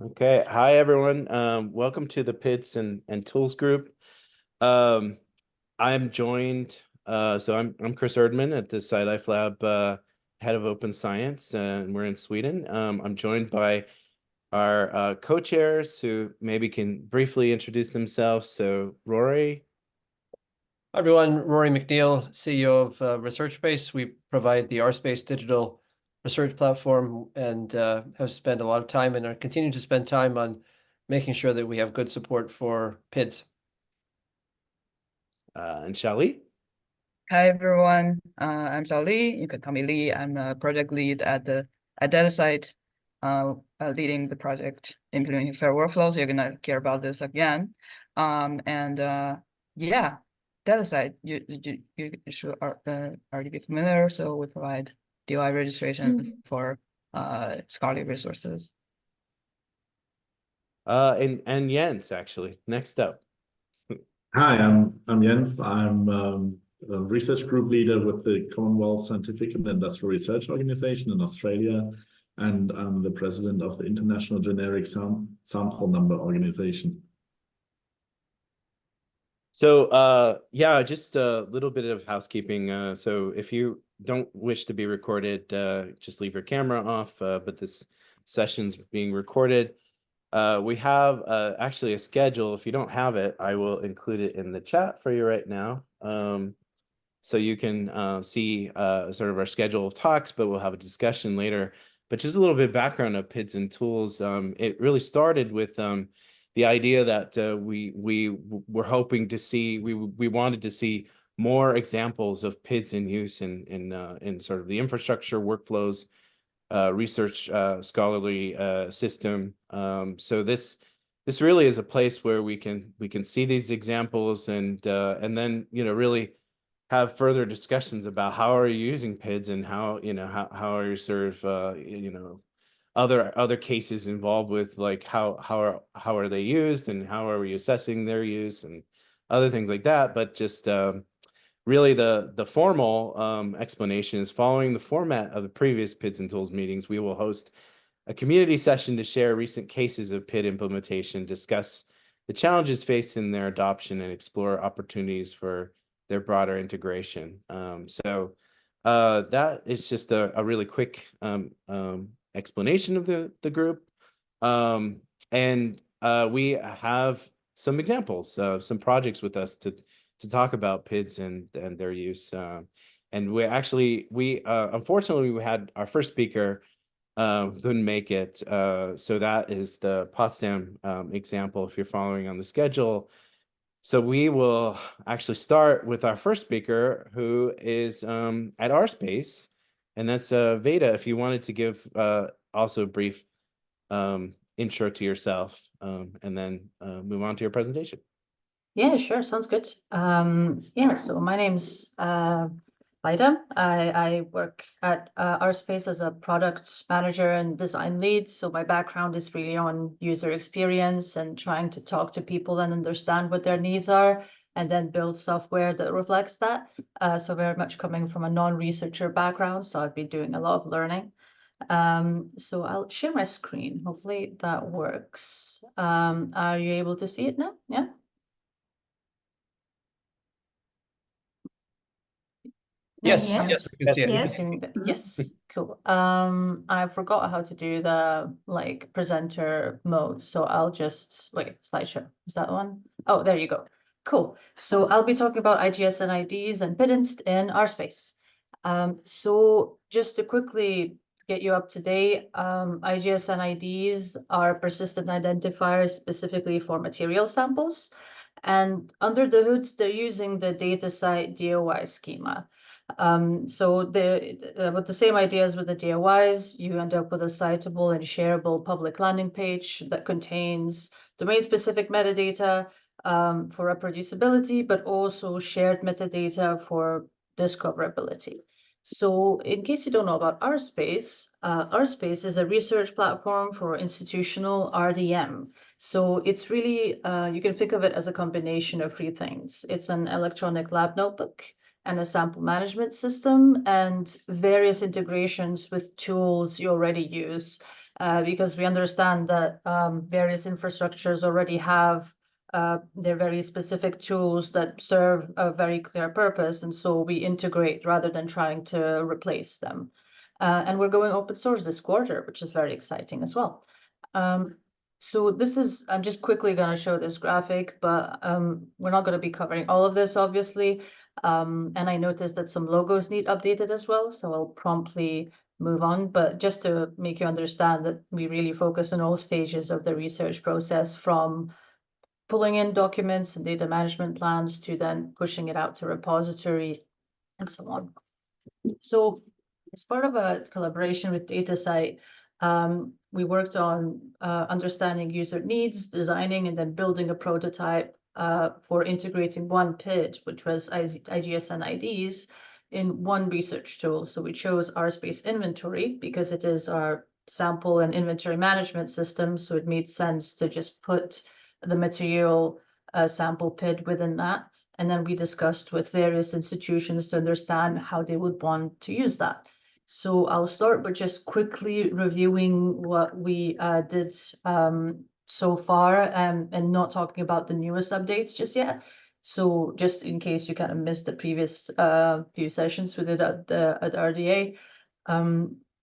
Okay. Hi, everyone. Welcome to the PIDs and Tools group. Um, I'm joined, I'm Chris Erdman at the SciLife Lab, head of open science, and we're in Sweden. I'm joined by our co-chairs who maybe can briefly introduce themselves. So Rory. Hi everyone, Rory McNeil, CEO of ResearchSpace. We provide the RSpace digital research platform and have spent a lot of time and are continuing to spend time on making sure that we have good support for PIDs. And Shali. Hi everyone, I'm Xiao Li. You can call me Li. I'm a project lead at DataSite, leading the project implementing fair workflows. You're gonna care about this again, yeah, DataSite. You should already be familiar. So we provide DOI registration for scholarly resources. And Jens, actually, next up. Hi, I'm Jens. I'm a research group leader with the Commonwealth Scientific and Industrial Research Organization in Australia, and I'm the president of the International Generic Sample Number Organization. So yeah, just a little bit of housekeeping. So if you don't wish to be recorded, just leave your camera off, but this session's being recorded. We have actually a schedule. If you don't have it, I will include it in the chat for you right now. So you can see sort of our schedule of talks, but we'll have a discussion later. But just a little bit of background of PIDs and tools. It really started with the idea that we were hoping to see, we wanted to see more examples of PIDs in use in sort of the infrastructure workflows, research scholarly system. So this really is a place where we can see these examples and then really have further discussions about how are you using PIDs and how how are you sort of other cases involved with, like how are they used and how are we assessing their use and other things like that. But just really the formal explanation is following the format of the previous PIDs and Tools meetings. We will host a community session to share recent cases of PID implementation, discuss the challenges faced in their adoption, and explore opportunities for their broader integration. So that is just a really quick explanation of the group. And we have some examples, some projects with us to talk about PIDs and their use. And we unfortunately we had our first speaker couldn't make it. So that is the Potsdam example if you're following on the schedule. So we will actually start with our first speaker, who is at RSpace, and that's Veda. If you wanted to give also a brief intro to yourself, and then move on to your presentation. Yeah, sure. Sounds good. Yeah, so my name's Veda. I work at RSpace as a product manager and design lead. So my background is really on user experience and trying to talk to people and understand what their needs are, and then build software that reflects that. So very much coming from a non-researcher background. So I've been doing a lot of learning. So I'll share my screen. Hopefully that works. Are you able to see it now? Yeah. Yes, Yeah. yes, we can see it. Yes, cool. I forgot how to do the presenter mode, so I'll just wait, slideshow. Is that one? Oh, there you go. Cool. So I'll be talking about IGS and IDs and PIDs in RSpace. So just to quickly get you up to date, IGS and IDs are persistent identifiers specifically for material samples. And under the hood, they're using the DataSite DOI schema. So with the same ideas with the DOIs, you end up with a citable and shareable public landing page that contains domain-specific metadata for reproducibility, but also shared metadata for discoverability. So in case you don't know about RSpace, RSpace is a research platform for institutional RDM. So it's really, you can think of it as a combination of three things. It's an electronic lab notebook and a sample management system and various integrations with tools you already use. because we understand that various infrastructures already have their very specific tools that serve a very clear purpose, and so we integrate rather than trying to replace them. And we're going open source this quarter, which is very exciting as well. So this is, I'm just quickly going to show this graphic, but we're not going to be covering all of this, obviously. And I noticed that some logos need updated as well, so I'll promptly move on. But just to make you understand that we really focus on all stages of the research process, from pulling in documents and data management plans to then pushing it out to repository and so on. So as part of a collaboration with DataCite, we worked on understanding user needs, designing, and then building a prototype for integrating one PID, which was IGSN IDs, in one research tool. So we chose RSpace Inventory because it is our sample and inventory management system. So it made sense to just put the material sample PID within that. And then we discussed with various institutions to understand how they would want to use that. So I'll start by just quickly reviewing what we did so far, and not talking about the newest updates just yet. So just in case you kind of missed the previous few sessions we did at RDA.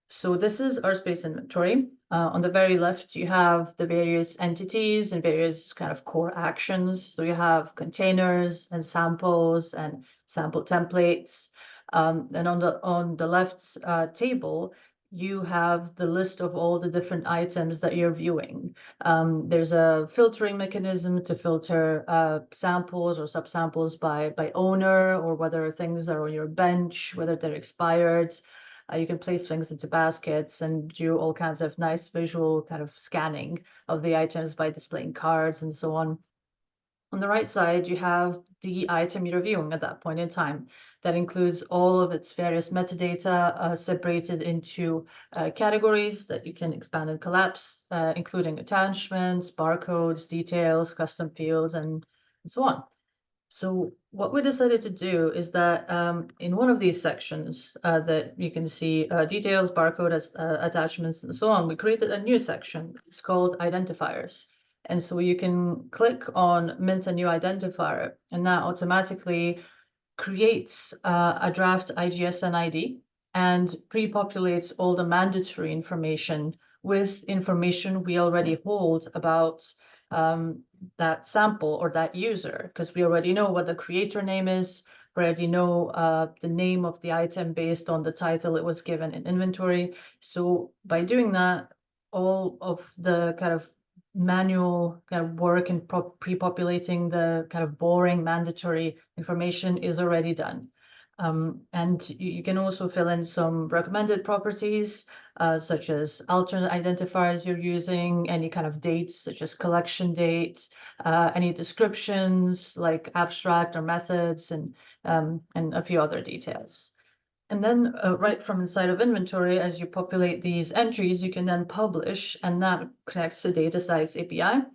So this is our space inventory. On the very left, you have the various entities and various kind of core actions. So you have containers and samples and sample templates. And on the left table, you have the list of all the different items that you're viewing. There's a filtering mechanism to filter samples or subsamples by owner, or whether things are on your bench, whether they're expired. You can place things into baskets and do all kinds of nice visual kind of scanning of the items by displaying cards and so on. On the right side, you have the item you're viewing at that point in time. That includes all of its various metadata separated into categories that you can expand and collapse, including attachments, barcodes, details, custom fields, and so on. So what we decided to do is that in one of these sections that you can see details, barcode, attachments, and so on, we created a new section. It's called identifiers. And so you can click on Mint a new identifier, and that automatically creates a draft IGSN ID and pre-populates all the mandatory information with information we already hold about that sample or that user, because we already know what the creator name is, we already know the name of the item based on the title it was given in inventory. So by doing that, all of the kind of manual kind of work and pre-populating the kind of boring mandatory information is already done. And you can also fill in some recommended properties, such as alternate identifiers you're using, any kind of dates, such as collection dates, any descriptions like abstract or methods, and a few other details. And then right from inside of inventory, as you populate these entries, you can then publish, and that connects to DataCite's API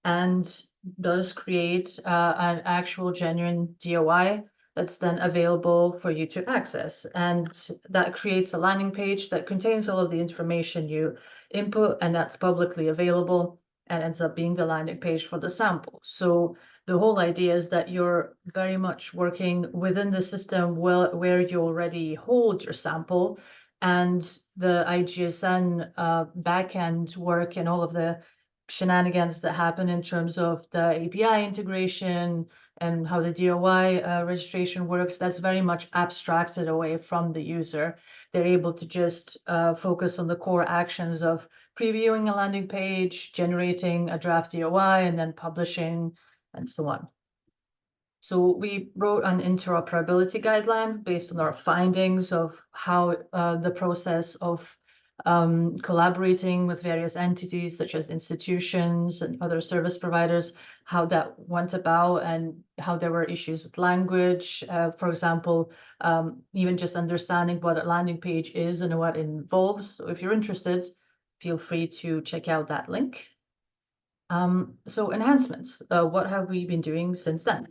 and does create an actual genuine DOI that's then available for you to access. And that creates a landing page that contains all of the information you input, and that's publicly available and ends up being the landing page for the sample. So the whole idea is that you're very much working within the system where you already hold your sample, and the IGSN backend work and all of the shenanigans that happen in terms of the API integration and how the DOI registration works, that's very much abstracted away from the user. They're able to just focus on the core actions of previewing a landing page, generating a draft DOI, and then publishing, and so on. So we wrote an interoperability guideline based on our findings of how the process of collaborating with various entities such as institutions and other service providers, how that went about, and how there were issues with language. For example, even just understanding what a landing page is and what it involves. So if you're interested, feel free to check out that link. So enhancements, what have we been doing since then?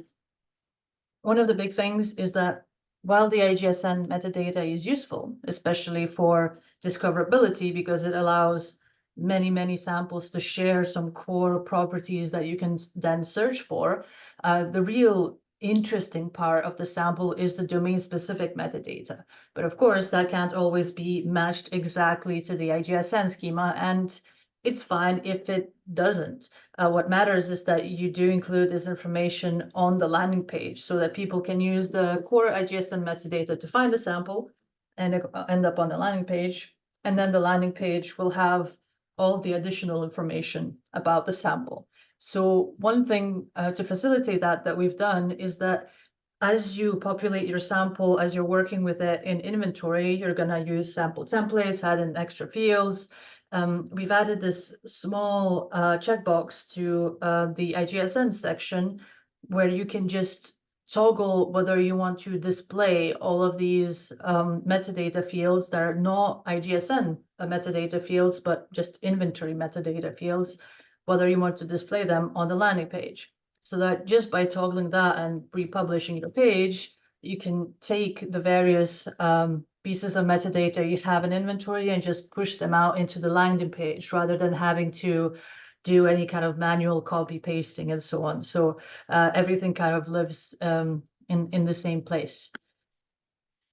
One of the big things is that while the IGSN metadata is useful, especially for discoverability, because it allows many samples to share some core properties that you can then search for. The real interesting part of the sample is the domain-specific metadata. But of course, that can't always be matched exactly to the IGSN schema, and it's fine if it doesn't. What matters is that you do include this information on the landing page so that people can use the core IGSN metadata to find the sample and end up on the landing page. And then the landing page will have all the additional information about the sample. So one thing to facilitate that we've done is that as you populate your sample, as you're working with it in inventory, you're going to use sample templates, add in extra fields. We've added this small checkbox to the IGSN section where you can just toggle whether you want to display all of these metadata fields that are not IGSN metadata fields, but just inventory metadata fields, whether you want to display them on the landing page. So that just by toggling that and republishing your page, you can take the various pieces of metadata you have in inventory and just push them out into the landing page rather than having to do any kind of manual copy pasting and so on. So everything kind of lives in the same place.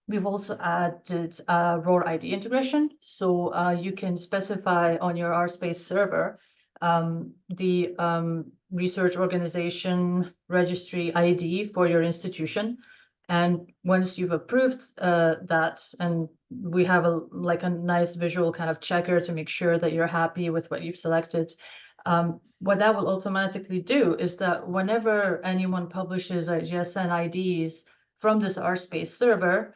We've also added ROR ID integration. So you can specify on your RSpace server the research organization registry ID for your institution. And once you've approved that, and we have a nice visual kind of checker to make sure that you're happy with what you've selected, what that will automatically do is that whenever anyone publishes IGSN IDs from this RSpace server,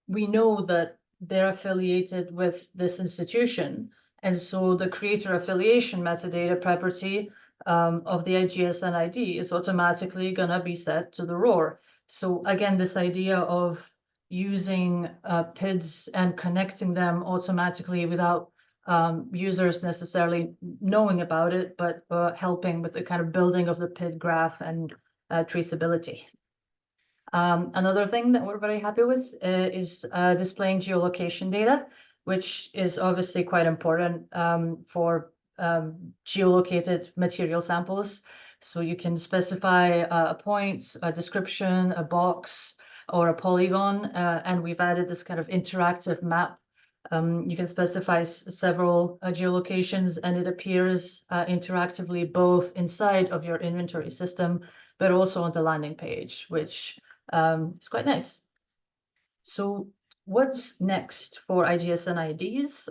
we know that they're affiliated with this institution. And so the creator affiliation metadata property of the IGSN ID is automatically going to be set to the ROR. So again, this idea of using PIDs and connecting them automatically without users necessarily knowing about it, but helping with the kind of building of the PID graph and traceability. Another thing that we're very happy with is displaying geolocation data, which is obviously quite important for geolocated material samples. So you can specify a point, a description, a box, or a polygon, and we've added this kind of interactive map. You can specify several geolocations, and it appears interactively both inside of your inventory system, but also on the landing page, which it's quite nice. So what's next for IGSN IDs?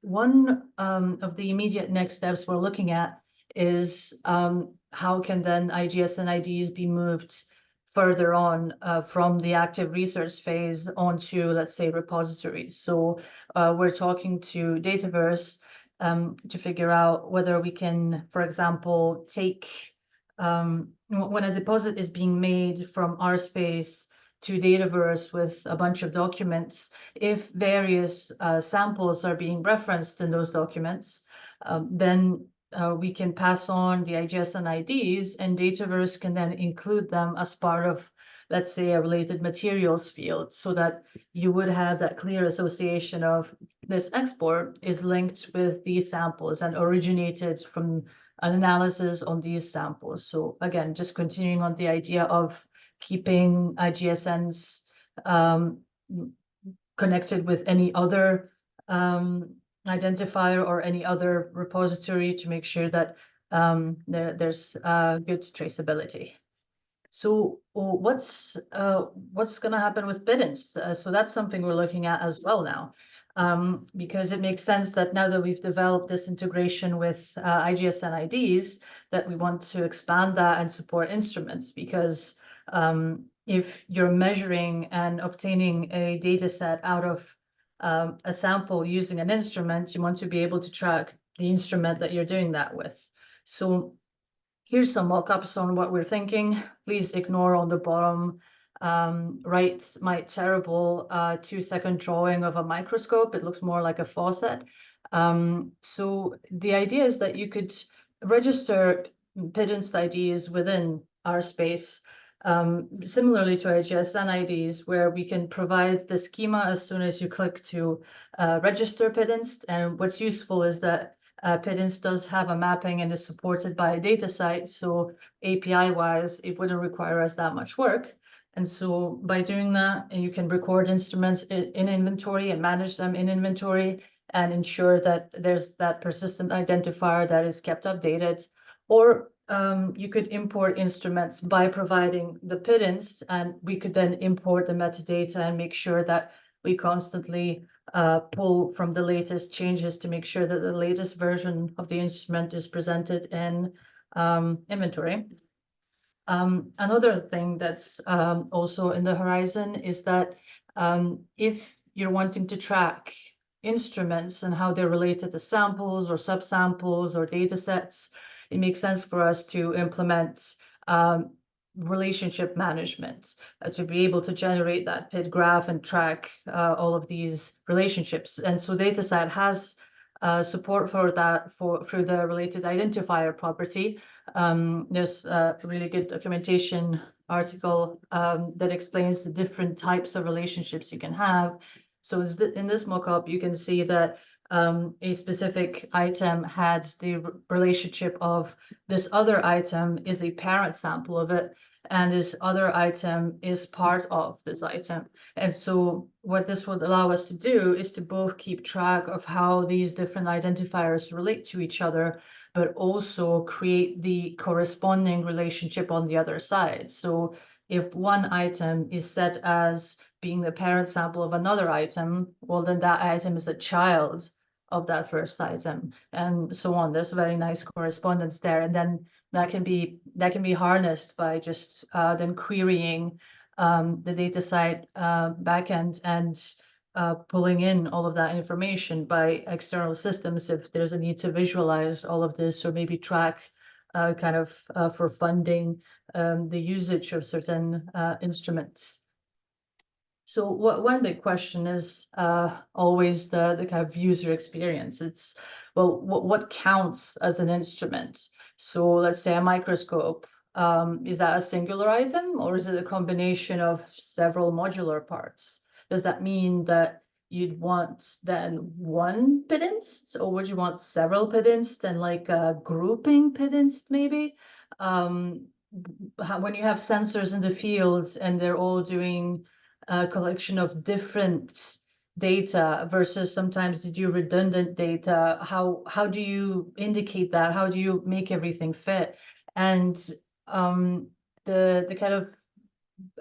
One of the immediate next steps we're looking at is how can then IGSN IDs be moved further on from the active research phase onto, let's say, repositories. So we're talking to Dataverse to figure out whether we can, for example, take when a deposit is being made from RSpace to Dataverse with a bunch of documents, if various samples are being referenced in those documents, then we can pass on the IGSN IDs, and Dataverse can then include them as part of, let's say, a related materials field, so that you would have that clear association of this export is linked with these samples and originated from an analysis on these samples. So again, just continuing on the idea of keeping IGSNs connected with any other identifier or any other repository to make sure that there's good traceability. So what's going to happen with PIDs? So that's something we're looking at as well now. Because it makes sense that now that we've developed this integration with IGSN IDs, that we want to expand that and support instruments, because if you're measuring and obtaining a data set out of a sample using an instrument, you want to be able to track the instrument that you're doing that with. So here's some mock-ups on what we're thinking. Please ignore on the bottom right my terrible 2-second drawing of a microscope. It looks more like a faucet. So the idea is that you could register PIDs IDs within RSpace, similarly to IGSN IDs, where we can provide the schema as soon as you click to register PIDs. And what's useful is that PIDs does have a mapping and is supported by a data site. So API-wise, it wouldn't require us that much work. And so by doing that, you can record instruments in inventory and manage them in inventory and ensure that there's that persistent identifier that is kept updated. Or you could import instruments by providing the PIDs, and we could then import the metadata and make sure that we constantly pull from the latest changes to make sure that the latest version of the instrument is presented in inventory. Another thing that's also in the horizon is that if you're wanting to track instruments and how they're related to samples or subsamples or data sets, it makes sense for us to implement relationship management to be able to generate that PID graph and track all of these relationships. And so DataSet has support for that through the related identifier property. There's a really good documentation article that explains the different types of relationships you can have. So in this mockup, you can see that a specific item had the relationship of this other item is a parent sample of it, and this other item is part of this item. And so what this would allow us to do is to both keep track of how these different identifiers relate to each other, but also create the corresponding relationship on the other side. So if one item is set as being the parent sample of another item, well, then that item is a child of that first item, and so on. There's a very nice correspondence there, and then that can be harnessed by just then querying the data site backend and pulling in all of that information by external systems if there's a need to visualize all of this, or maybe track kind of for funding the usage of certain instruments. So one big question is always the kind of user experience. It's, well, what counts as an instrument? So let's say a microscope. Is that a singular item, or is it a combination of several modular parts? Does that mean that you'd want then one PIDs, or would you want several PIDs and like a grouping PIDs maybe? When you have sensors in the field and they're all doing a collection of different data versus sometimes they do redundant data, how do you indicate that? How do you make everything fit? And the kind of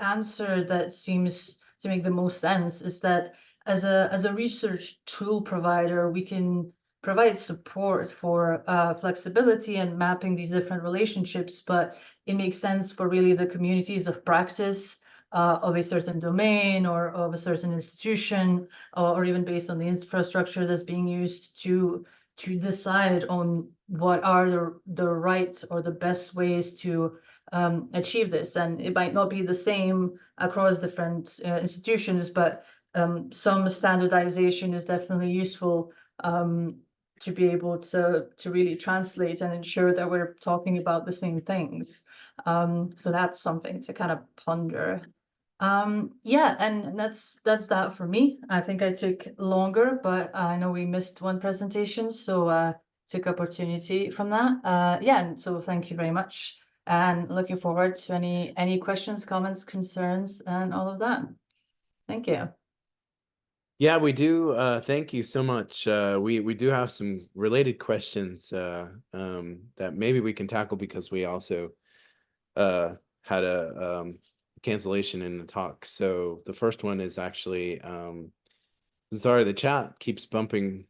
answer that seems to make the most sense is that as a research tool provider, we can provide support for flexibility and mapping these different relationships, but it makes sense for really the communities of practice of a certain domain or of a certain institution, or even based on the infrastructure that's being used to decide on what are the right or the best ways to achieve this. And it might not be the same across different institutions, but some standardization is definitely useful to be able to really translate and ensure that we're talking about the same things. So that's something to kind of ponder. Yeah, and that's that for me. I think I took longer, but I know we missed one presentation, so took opportunity from that. Yeah, and so thank you very much, and looking forward to any questions, comments, concerns, and all of that. Thank you. Yeah, we do. Thank you so much. We do have some related questions that maybe we can tackle because we also had a cancellation in the talk. So the first one is actually sorry, the chat keeps bumping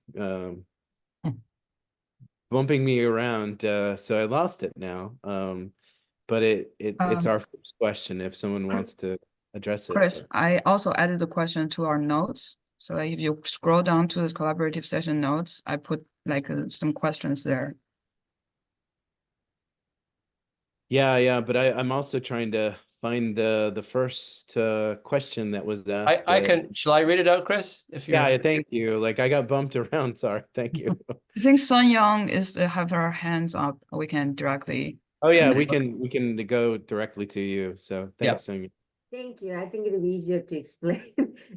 me around, so I lost it now. But it's our first question if someone wants to address it. Chris, I also added the question to our notes. So if you scroll down to the collaborative session notes, I put like some questions there. Yeah, but I'm also trying to find the first question that was asked. Shall I read it out, Chris? If you're... Yeah, thank you. Like I got bumped around. Sorry. Thank you. I think Sun Young have her hands up. We can directly. Oh yeah, we can go directly to you. So thanks, Sun Young. Thank you. I think it'll be easier to explain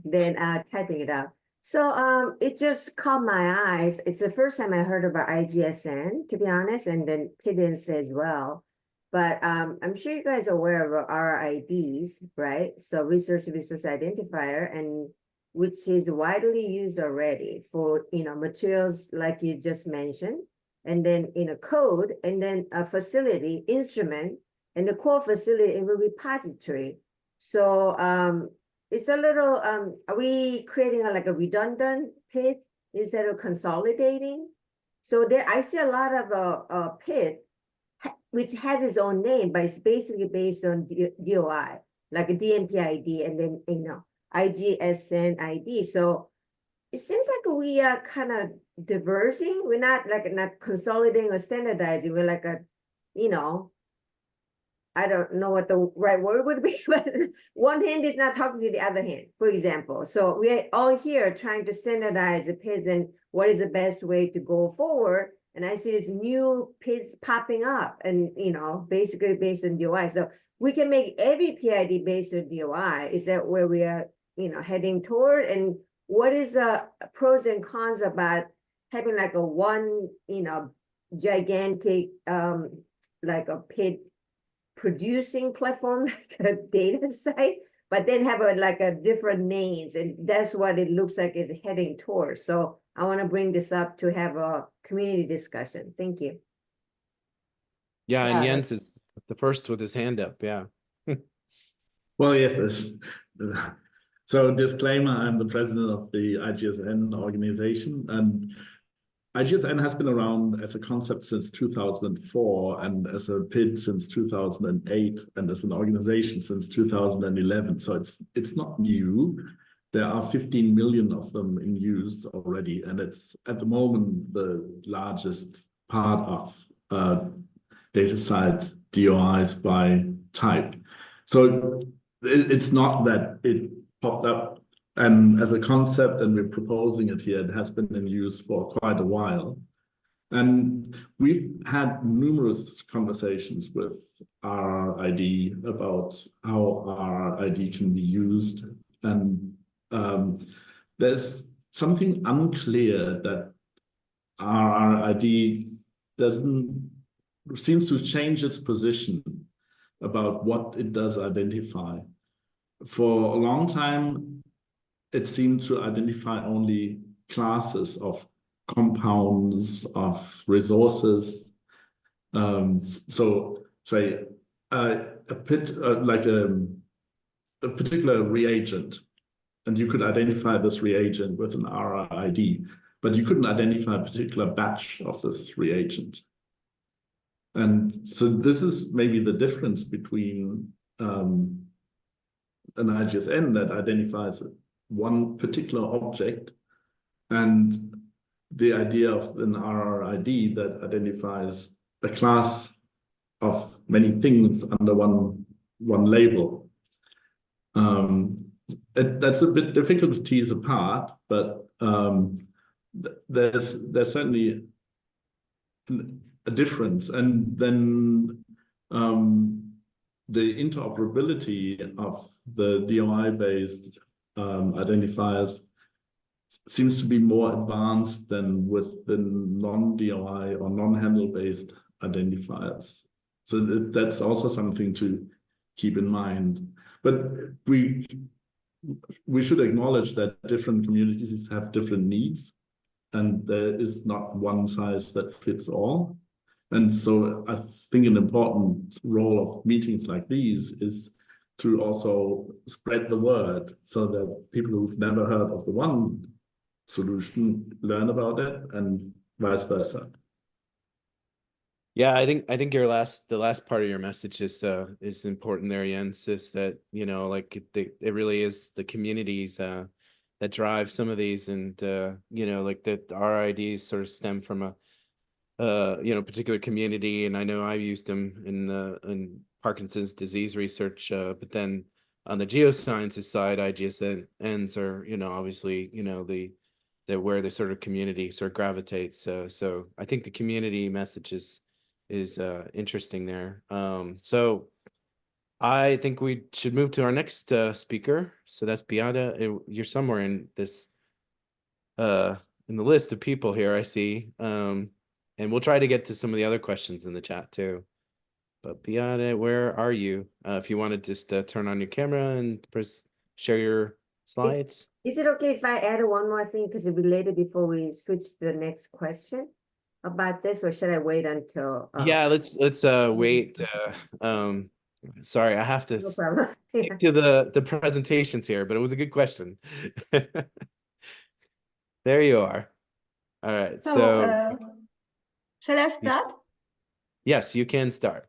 than typing it out. So it just caught my eyes. It's the first time I heard about IGSN, to be honest, and then PIDs as well. But I'm sure you guys are aware of RIDs, right? So research identifier, and which is widely used already for materials like you just mentioned, and then in a code, and then a facility instrument, and the core facility in a repository. So it's a little, are we creating like a redundant PID instead of consolidating? So there, I see a lot of PID, which has its own name, but it's basically based on DOI, like a DMPID and then, IGSN ID. So it seems like we are kind of diverging. We're not consolidating or standardizing. We're like I don't know what the right word would be, but one hand is not talking to the other hand, for example. So we're all here trying to standardize the PIDs and what is the best way to go forward. And I see this new PIDs popping up and, basically based on DOI. So we can make every PID based on DOI. Is that where we are, heading toward? And what is the pros and cons about having like a one, gigantic, like a PID producing platform, like a data site, but then have a different names, and that's what it looks like is heading towards. So I want to bring this up to have a community discussion. Thank you. Yeah, and Yeah, Jens is the first with his hand up. Yeah. Well, yes. So disclaimer, I'm the president of the IGSN organization, and IGSN has been around as a concept since 2004 and as a PID since 2008 and as an organization since 2011. So it's not new. There are 15 million of them in use already, and it's at the moment the largest part of data site DOIs by type. So it's not that it popped up and as a concept, and we're proposing it here. It has been in use for quite a while. And we've had numerous conversations with RRID about how RRID can be used. And there's something unclear that RRID seems to change its position about what it does identify. For a long time, it seemed to identify only classes of compounds, of resources. So say a particular reagent, and you could identify this reagent with an RRID, but you couldn't identify a particular batch of this reagent. And so this is maybe the difference between an IGSN that identifies one particular object and the idea of an RRID that identifies a class of many things under one label. That's a bit difficult to tease apart, but there's certainly a difference. And then the interoperability of the DOI-based identifiers seems to be more advanced than with the non-DOI or non-handle-based identifiers. So that's also something to keep in mind. But we should acknowledge that different communities have different needs, and there is not one size that fits all. And so I think an important role of meetings like these is to also spread the word so that people who've never heard of the one solution learn about it, and vice versa. Yeah, I think the last part of your message is important there, Jens, is that, it really is the communities that drive some of these, and like the RIDs sort of stem from a particular community. And I know I've used them in Parkinson's disease research, but then on the geosciences side, IGSNs are, obviously, the where the sort of community sort of gravitates. So I think the community message is interesting there. So I think we should move to our next speaker. So that's Beata. You're somewhere in this in the list of people here I see. And we'll try to get to some of the other questions in the chat too. But Beate, where are you? If you want to just turn on your camera and share your slides. Is it okay if I add one more thing because it's related before we switch to the next question about this, or should I wait until? Yeah, let's wait. Sorry, I have to No problem. Yeah. stick to the presentations here, but it was a good question. There you are. All right, so shall I start? yes, you can start.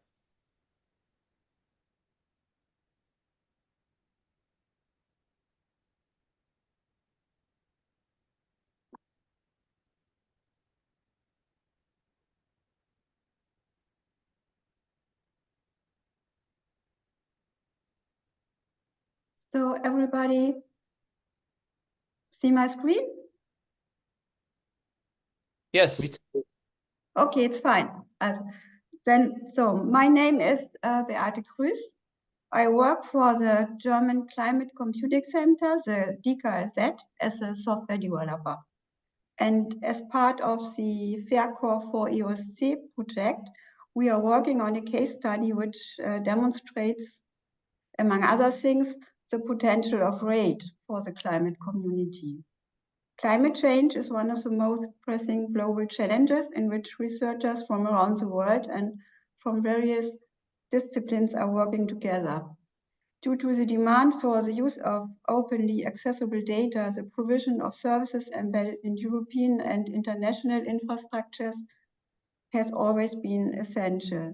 So everybody see my screen? Yes. Okay, it's fine. So my name is Beate Krüß. I work for the German Climate Computing Center, the DKZ, as a software developer. And as part of the FairCore for EOSC project, we are working on a case study which demonstrates, among other things, the potential of RAID for the climate community. Climate change is one of the most pressing global challenges in which researchers from around the world and from various disciplines are working together. Due to the demand for the use of openly accessible data, the provision of services embedded in European and international infrastructures has always been essential.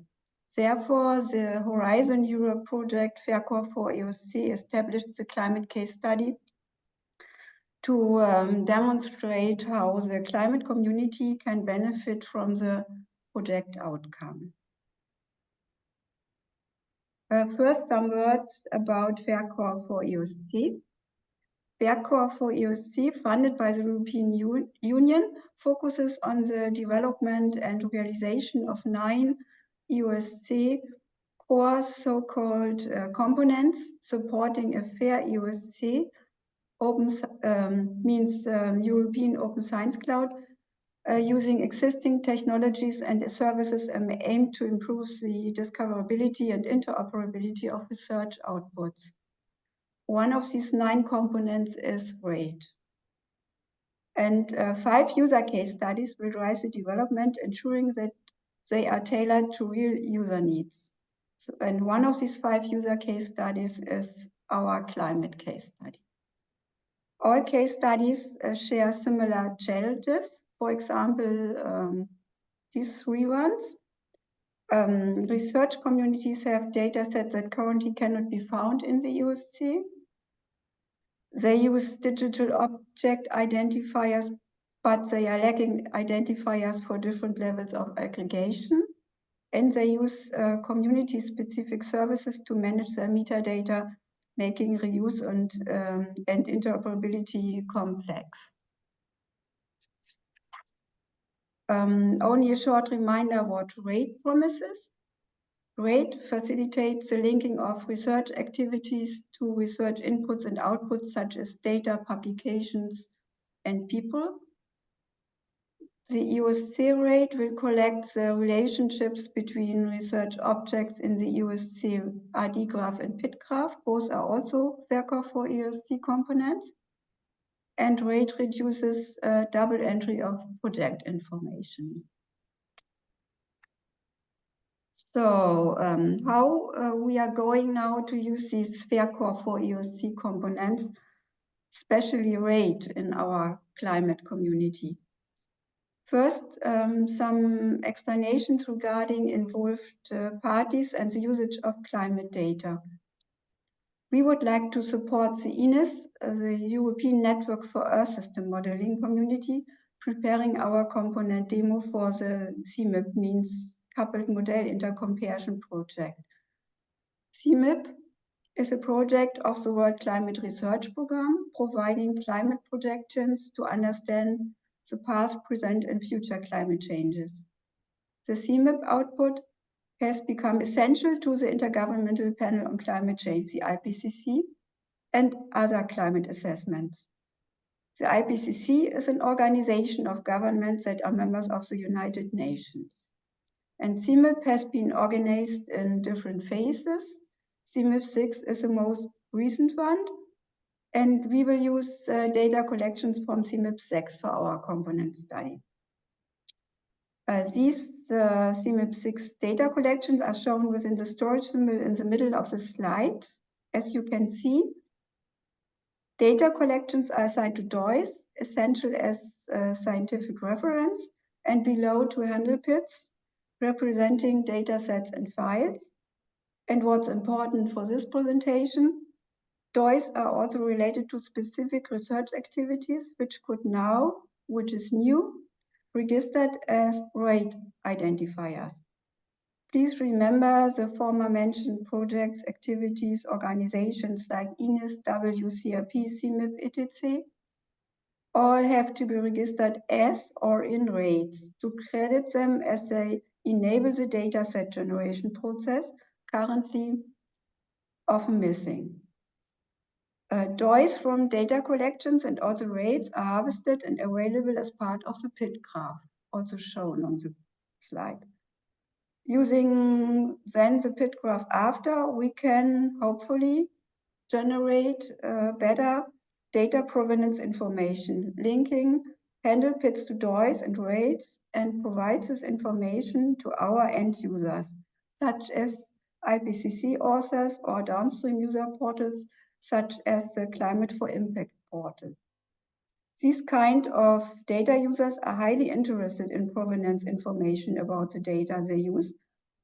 Therefore, the Horizon Europe project FairCore for EOSC established the climate case study to demonstrate how the climate community can benefit from the project outcome. First, some words about FairCore for EOSC. FairCore for EOSC, funded by the European Union, focuses on the development and realization of 9 EOSC core so-called components supporting a fair EOSC. Open means European Open Science Cloud, using existing technologies and services aimed to improve the discoverability and interoperability of research outputs. One of these 9 components is RAID. And 5 user case studies will drive the development, ensuring that they are tailored to real user needs. So, and one of these 5 user case studies is our climate case study. All case studies share similar challenges. For example, these 3 ones. Research communities have data sets that currently cannot be found in the EOSC. They use digital object identifiers, but they are lacking identifiers for different levels of aggregation. And they use community-specific services to manage their metadata, making reuse and interoperability complex. Only a short reminder what RAID promises. RAID facilitates the linking of research activities to research inputs and outputs, such as data, publications, and people. The EOSC RAID will collect the relationships between research objects in the EOSC RD graph and PID graph. Both are also FairCore for EOSC components. And RAID reduces double entry of project information. So how we are going now to use these FairCore for EOSC components, especially RAID, in our climate community. First, some explanations regarding involved parties and the usage of climate data. We would like to support the ENIS, the European Network for Earth System Modeling community, preparing our component demo for the CMIP, means Coupled Model Intercomparison project. CMIP is a project of the World Climate Research Programme, providing climate projections to understand the past, present, and future climate changes. The CMIP output has become essential to the Intergovernmental Panel on Climate Change, the IPCC, and other climate assessments. The IPCC is an organization of governments that are members of the United Nations. And CMIP has been organized in different phases. CMIP 6 is the most recent one. And we will use data collections from CMIP 6 for our component study. These CMIP 6 data collections are shown within the storage symbol in the middle of the slide. As you can see, data collections are assigned to DOIs, essential as scientific reference, and below to handle PIDs, representing data sets and files. And what's important for this presentation, DOIs are also related to specific research activities, which could now, which is new, registered as rate identifiers. Please remember the former mentioned projects, activities, organizations like INIS, WCRP, CMIP, etc. all have to be registered as or in rates to credit them as they enable the dataset generation process, currently often missing. DOIs from data collections and also rates are harvested and available as part of the PID graph, also shown on the slide. Using then the PID graph after, we can hopefully generate better data provenance information, linking handle PIDs to DOIs and rates, and provides this information to our end users, such as IPCC authors or downstream user portals, such as the Climate for Impact portal. These kind of data users are highly interested in provenance information about the data they use,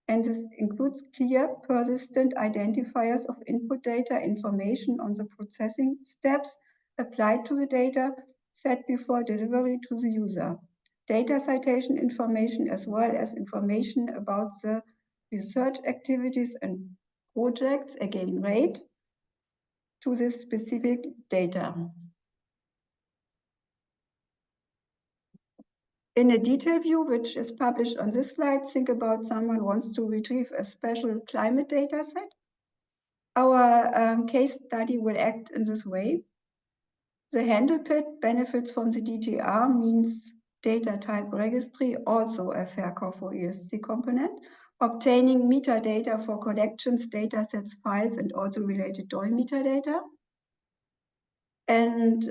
and this includes clear, persistent identifiers of input data information on the processing steps applied to the data set before delivery to the user, data citation information, as well as information about the research activities and projects, again, rate to this specific data. In a detail view, which is published on this slide, think about someone wants to retrieve a special climate data set. Our case study will act in this way. The handle PID benefits from the DTR, means data type registry, also a FAIRCOR for ESC component, obtaining metadata for collections, data sets, files, and also related DOI metadata. And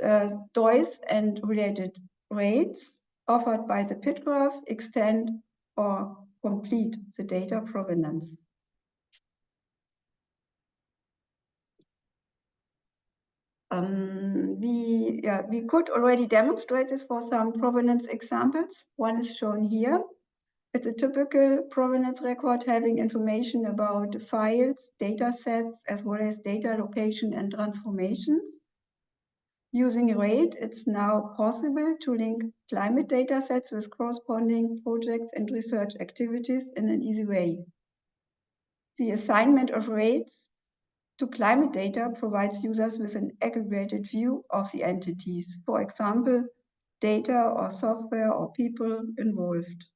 DOIs and related rates offered by the PID graph extend or complete the data provenance. We could already demonstrate this for some provenance examples. One is shown here. It's a typical provenance record having information about files, data sets, as well as data location and transformations. Using rate, it's now possible to link climate data sets with corresponding projects and research activities in an easy way. The assignment of rates to climate data provides users with an aggregated view of the entities, for example, data or software or people involved.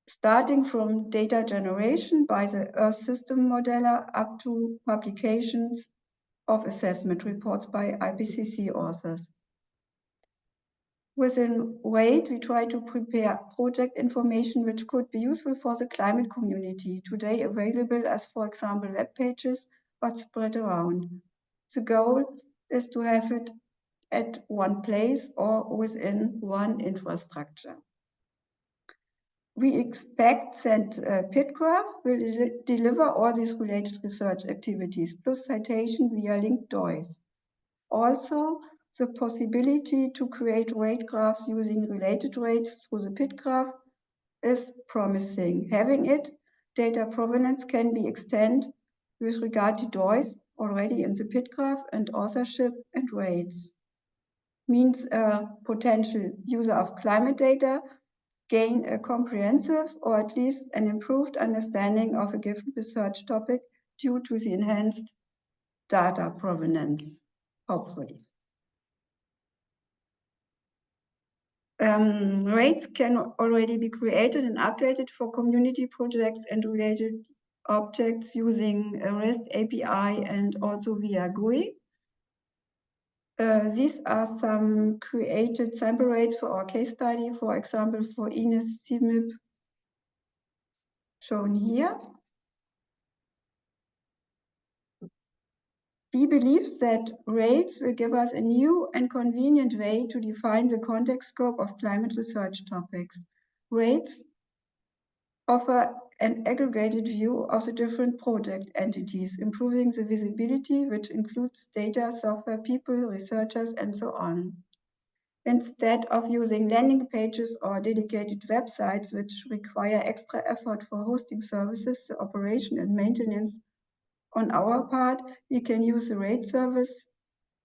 Starting from data generation by the Earth System Modeler up to publications of assessment reports by IPCC authors. Within RAID, we try to prepare project information which could be useful for the climate community, today available as, for example, web pages, but spread around. The goal is to have it at one place or within one infrastructure. We expect that PID graph will deliver all these related research activities, plus citation via linked DOIs. Also, the possibility to create rate graphs using related rates through the PID graph is promising. Having it, data provenance can be extended with regard to DOIs already in the PID graph, and authorship and rates. Means a potential user of climate data gain a comprehensive or at least an improved understanding of a given research topic due to the enhanced data provenance, hopefully. Rates can already be created and updated for community projects and related objects using a REST API and also via GUI. These are some created sample rates for our case study, for example, for Ines CMIP, shown here. We believe that rates will give us a new and convenient way to define the context scope of climate research topics. Rates offer an aggregated view of the different project entities, improving the visibility, which includes data, software, people, researchers, and so on. Instead of using landing pages or dedicated websites, which require extra effort for hosting services, the operation and maintenance on our part, we can use the rate service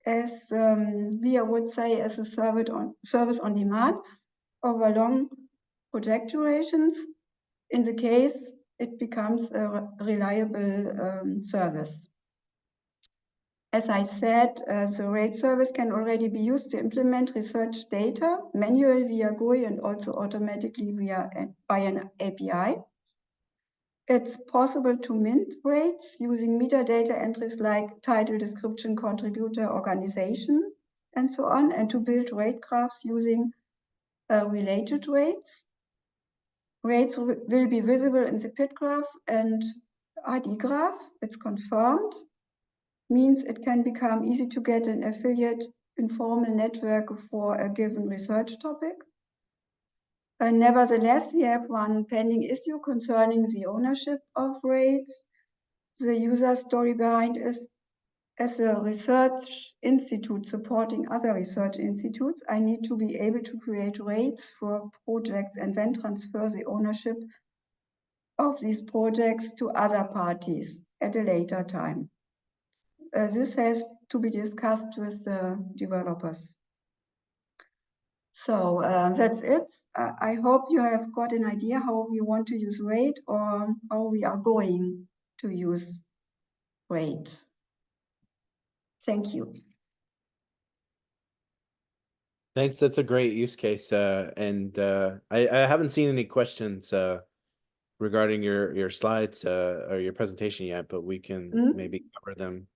as Leah would say, as a service on demand over long project durations. In the case, it becomes a reliable service. As I said, the rate service can already be used to implement research data manually via GUI and also automatically by an API. It's possible to mint rates using metadata entries like title, description, contributor, organization, and so on, and to build rate graphs using related rates. Rates will be visible in the PID graph and ID graph. It's confirmed. Means it can become easy to get an affiliate informal network for a given research topic. Nevertheless, we have one pending issue concerning the ownership of rates. The user story behind is, as a research institute supporting other research institutes, I need to be able to create rates for projects and then transfer the ownership of these projects to other parties at a later time. This has to be discussed with the developers. So that's it. I hope you have got an idea how we want to use rate or how we are going to use rate. Thank you. Thanks. That's a great use case. And I haven't seen any questions regarding your slides or your presentation yet, but we can maybe cover them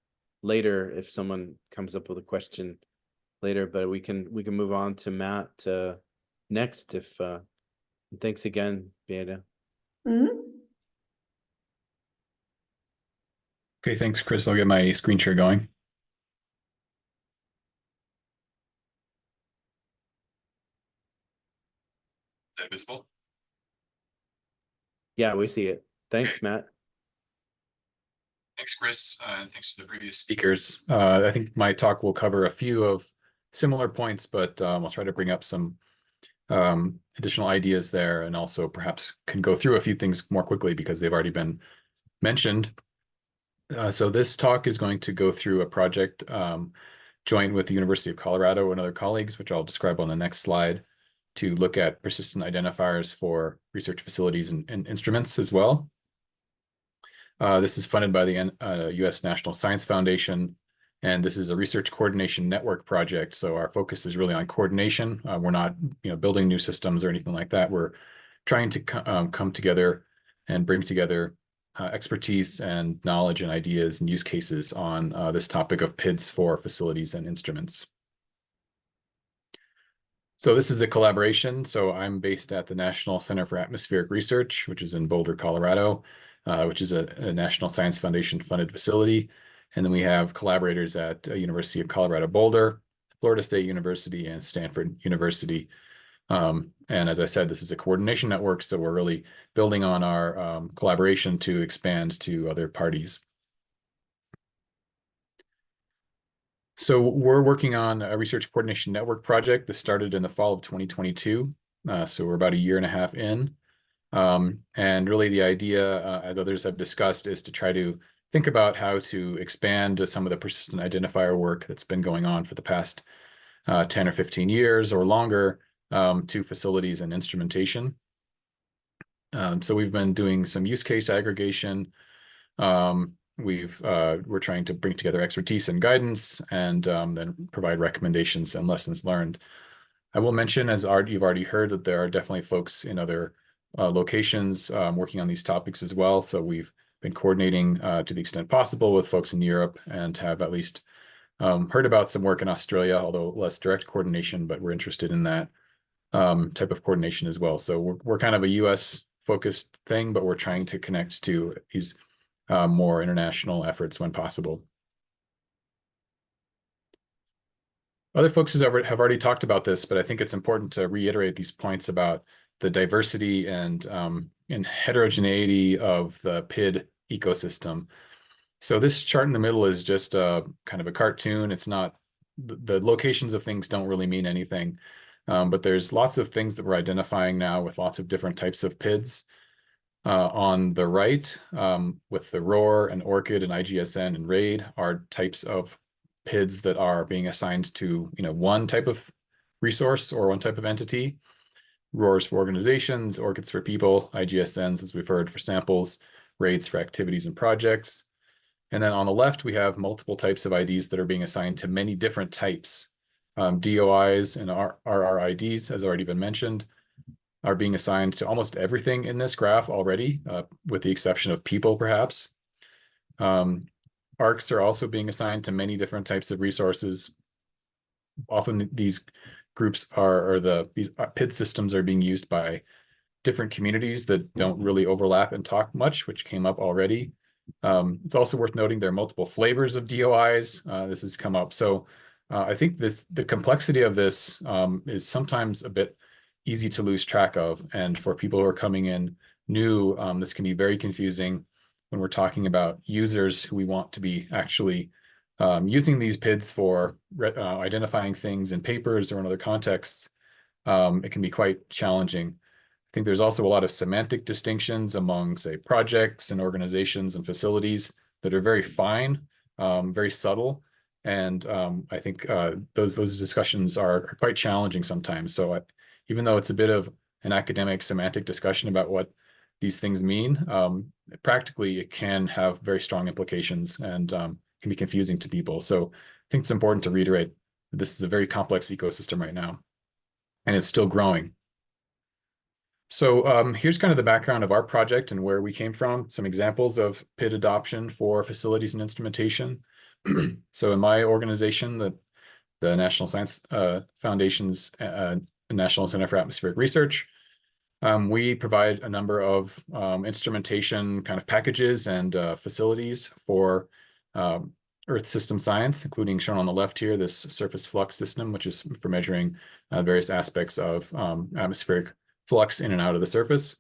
later if someone comes up with a question later. But we can move on to Matt next. If thanks again, Beata. Okay, thanks, Chris. I'll get my screen share going. Is that visible? Yeah, we see it. Thanks, Matt. Thanks, Chris, and thanks to the previous speakers. I think my talk will cover a few of similar points, but I'll try to bring up some additional ideas there, and also perhaps can go through a few things more quickly because they've already been mentioned. So this talk is going to go through a project joined with the University of Colorado and other colleagues, which I'll describe on the next slide, to look at persistent identifiers for research facilities and instruments as well. This is funded by the U.S. National Science Foundation, and this is a research coordination network project. So our focus is really on coordination. We're not, building new systems or anything like that. We're trying to come together and bring together expertise and knowledge and ideas and use cases on this topic of PIDs for facilities and instruments. So this is the collaboration. So I'm based at the National Center for Atmospheric Research, which is in Boulder, Colorado, which is a National Science Foundation funded facility. And then we have collaborators at University of Colorado Boulder, Florida State University, and Stanford University. And as I said, this is a coordination network, so we're really building on our collaboration to expand to other parties. So we're working on a research coordination network project that started in the fall of 2022. So we're about a year and a half in. And really the idea, as others have discussed, is to try to think about how to expand some of the persistent identifier work that's been going on for the past 10 or 15 years or longer to facilities and instrumentation. So we've been doing some use case aggregation. We're trying to bring together expertise and guidance, and then provide recommendations and lessons learned. I will mention, as you've already heard, that there are definitely folks in other locations working on these topics as well. So we've been coordinating to the extent possible with folks in Europe, and have at least Heard about some work in Australia, although less direct coordination, but we're interested in that type of coordination as well. So we're kind of a US focused thing, but we're trying to connect to these more international efforts when possible. Other folks have already talked about this, but I think it's important to reiterate these points about the diversity and heterogeneity of the PID ecosystem. So this chart in the middle is just a kind of a cartoon. It's not, the locations of things don't really mean anything, but there's lots of things that we're identifying now with lots of different types of PIDs. On the right, with the ROR and ORCID and IGSN and RAID are types of PIDs that are being assigned to one type of resource or one type of entity. RORs for organizations, ORCIDs for people, IGSNs, as we've heard, for samples, RAIDs for activities and projects. And then on the left, we have multiple types of IDs that are being assigned to many different types. DOIs and RRIDs, has already been mentioned, are being assigned to almost everything in this graph already, with the exception of people, perhaps. ARCs are also being assigned to many different types of resources. Often these groups these PID systems are being used by different communities that don't really overlap and talk much, which came up already. It's also worth noting there are multiple flavors of DOIs. This has come up. So I think the complexity of this is sometimes a bit easy to lose track of. And for people who are coming in new, this can be very confusing when we're talking about users who we want to be actually using these PIDs for identifying things in papers or in other contexts. It can be quite challenging. I think there's also a lot of semantic distinctions among, say, projects and organizations and facilities that are very fine, very subtle. And I think those discussions are quite challenging sometimes. So even though it's a bit of an academic semantic discussion about what these things mean, practically it can have very strong implications and can be confusing to people. So I think it's important to reiterate that this is a very complex ecosystem right now, and it's still growing. So here's kind of the background of our project and where we came from, some examples of PID adoption for facilities and instrumentation. So in my organization, the National Science Foundation's National Center for Atmospheric Research, we provide a number of instrumentation kind of packages and facilities for Earth system science, including shown on the left here, this surface flux system, which is for measuring various aspects of atmospheric flux in and out of the surface.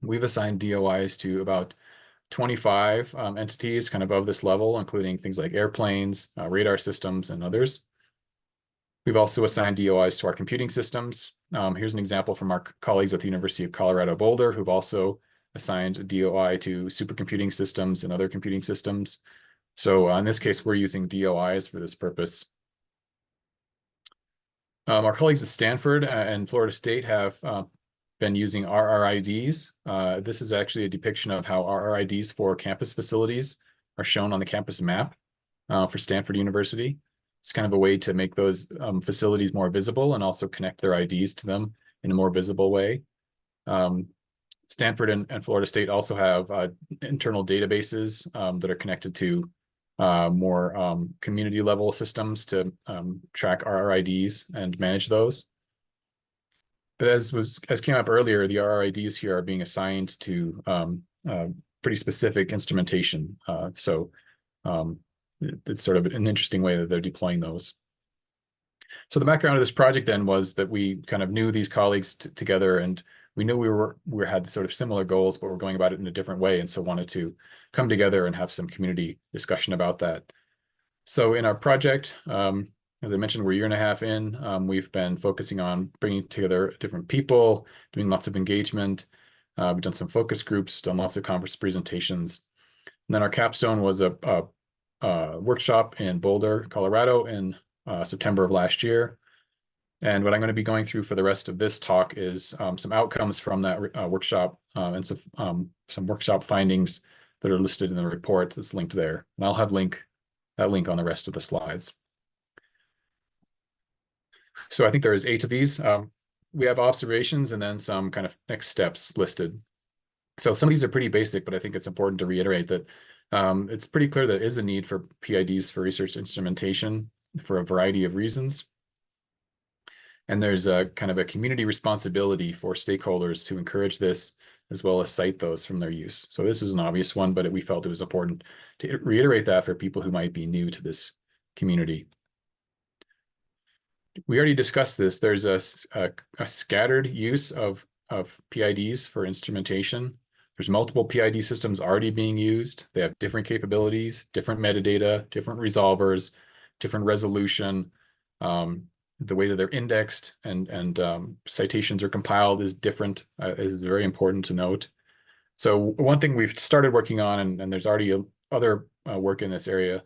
We've assigned DOIs to about 25 entities kind of above this level, including things like airplanes, radar systems, and others. We've also assigned DOIs to our computing systems. Here's an example from our colleagues at the University of Colorado Boulder, who've also assigned a DOI to supercomputing systems and other computing systems. So in this case, we're using DOIs for this purpose. Our colleagues at Stanford and Florida State have been using RRIDs. This is actually a depiction of how RRIDs for campus facilities are shown on the campus map for Stanford University. It's kind of a way to make those facilities more visible and also connect their IDs to them in a more visible way. Stanford and Florida State also have internal databases that are connected to more community level systems to track RRIDs and manage those. But as came up earlier, the RRIDs here are being assigned to pretty specific instrumentation. So it's sort of an interesting way that they're deploying those. So the background of this project then was that we kind of knew these colleagues together, and we knew we had sort of similar goals, but we're going about it in a different way, and so wanted to come together and have some community discussion about that. So in our project, as I mentioned, we're a year and a half in. We've been focusing on bringing together different people, doing lots of engagement. We've done some focus groups, done lots of conference presentations. And then our capstone was a workshop in Boulder, Colorado in September of last year. And what I'm going to be going through for the rest of this talk is some outcomes from that workshop and some workshop findings that are listed in the report that's linked there. And I'll have that link on the rest of the slides. So I think there is 8 of these. We have observations and then some kind of next steps listed. So some of these are pretty basic, but I think it's important to reiterate that It's pretty clear there is a need for PIDs for research instrumentation for a variety of reasons. And there's a kind of a community responsibility for stakeholders to encourage this, as well as cite those from their use. So this is an obvious one, but we felt it was important to reiterate that for people who might be new to this community. We already discussed this. There's a scattered use of PIDs for instrumentation. There's multiple PID systems already being used. They have different capabilities, different metadata, different resolvers, different resolution. The way that they're indexed and citations are compiled is different, is very important to note. So one thing we've started working on, and there's already other work in this area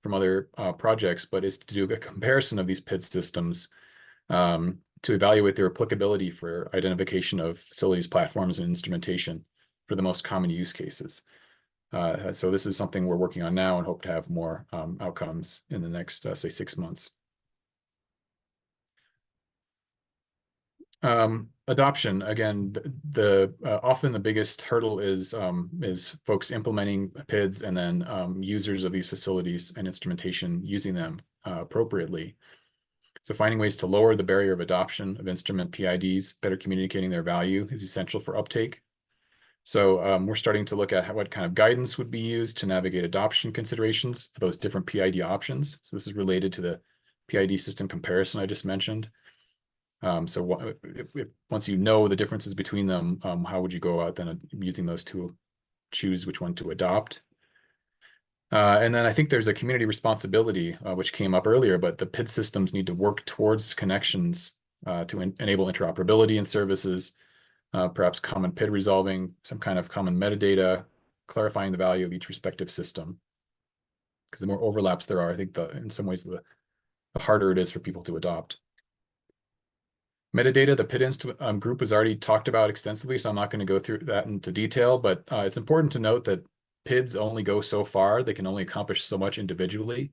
from other projects, but is to do a comparison of these PID systems to evaluate their applicability for identification of facilities, platforms, and instrumentation for the most common use cases. So this is something we're working on now and hope to have more outcomes in the next, say, 6 months. Adoption, again, often the biggest hurdle is folks implementing PIDs and then users of these facilities and instrumentation using them appropriately. So finding ways to lower the barrier of adoption of instrument PIDs, better communicating their value is essential for uptake. So we're starting to look at what kind of guidance would be used to navigate adoption considerations for those different PID options. So this is related to the PID system comparison I just mentioned. So if once you know the differences between them, how would you go out then using those to choose which one to adopt? And then I think there's a community responsibility, which came up earlier, but the PID systems need to work towards connections to enable interoperability in services, perhaps common PID resolving, some kind of common metadata, clarifying the value of each respective system. Because the more overlaps there are, I think in some ways the harder it is for people to adopt. Metadata, the PID group was already talked about extensively, so I'm not going to go through that into detail, but it's important to note that PIDs only go so far. They can only accomplish so much individually.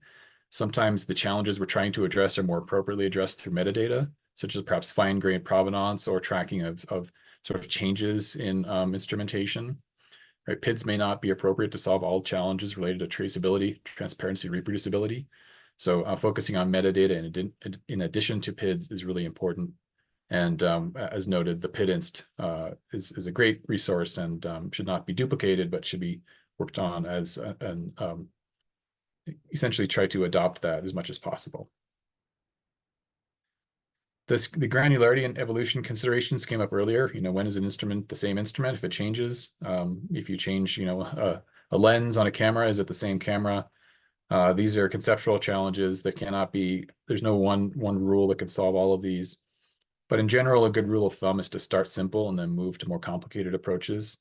Sometimes the challenges we're trying to address are more appropriately addressed through metadata, such as perhaps fine-grained provenance or tracking of sort of changes in instrumentation. Right? PIDs may not be appropriate to solve all challenges related to traceability, transparency, reproducibility. So focusing on metadata in addition to PIDs is really important. And as noted, the PIDinst is a great resource and should not be duplicated, but should be worked on as essentially try to adopt that as much as possible. The granularity and evolution considerations came up earlier. When is an instrument the same instrument? If it changes, if you change, a lens on a camera, is it the same camera? These are conceptual challenges that cannot be. There's no one rule that can solve all of these. But in general, a good rule of thumb is to start simple and then move to more complicated approaches.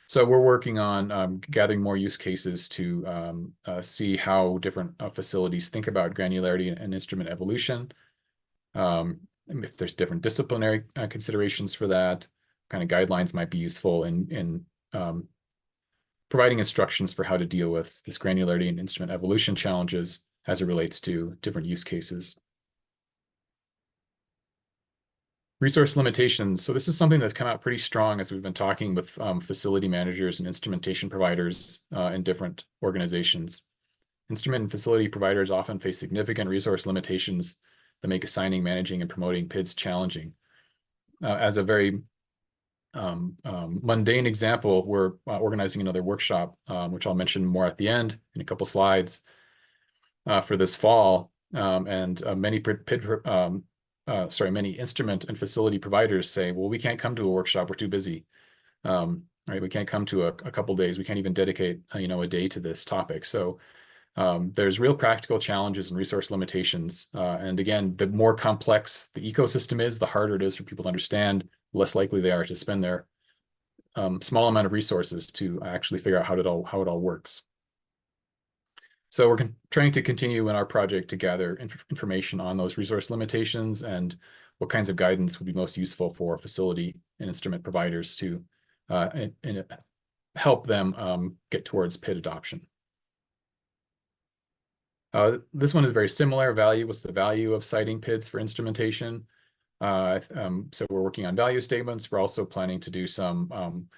So we're working on gathering more use cases to see how different facilities think about granularity and instrument evolution. If there's different disciplinary considerations for that, kind of guidelines might be useful in providing instructions for how to deal with this granularity and instrument evolution challenges as it relates to different use cases. Resource limitations. So this is something that's come out pretty strong as we've been talking with facility managers and instrumentation providers in different organizations. Instrument and facility providers often face significant resource limitations that make assigning, managing, and promoting PIDs challenging. As a very mundane example, we're organizing another workshop, which I'll mention more at the end in a couple slides for this fall. And many many instrument and facility providers say, well, we can't come to a workshop, we're too busy. Right? We can't come to a couple days. We can't even dedicate, a day to this topic. So there's real practical challenges and resource limitations. And again, the more complex the ecosystem is, the harder it is for people to understand, the less likely they are to spend their small amount of resources to actually figure out how it all works. So we're trying to continue in our project to gather information on those resource limitations and what kinds of guidance would be most useful for facility and instrument providers to help them get towards PID adoption. This one is very similar. Value, what's the value of citing PIDs for instrumentation? So we're working on value statements. We're also planning to do some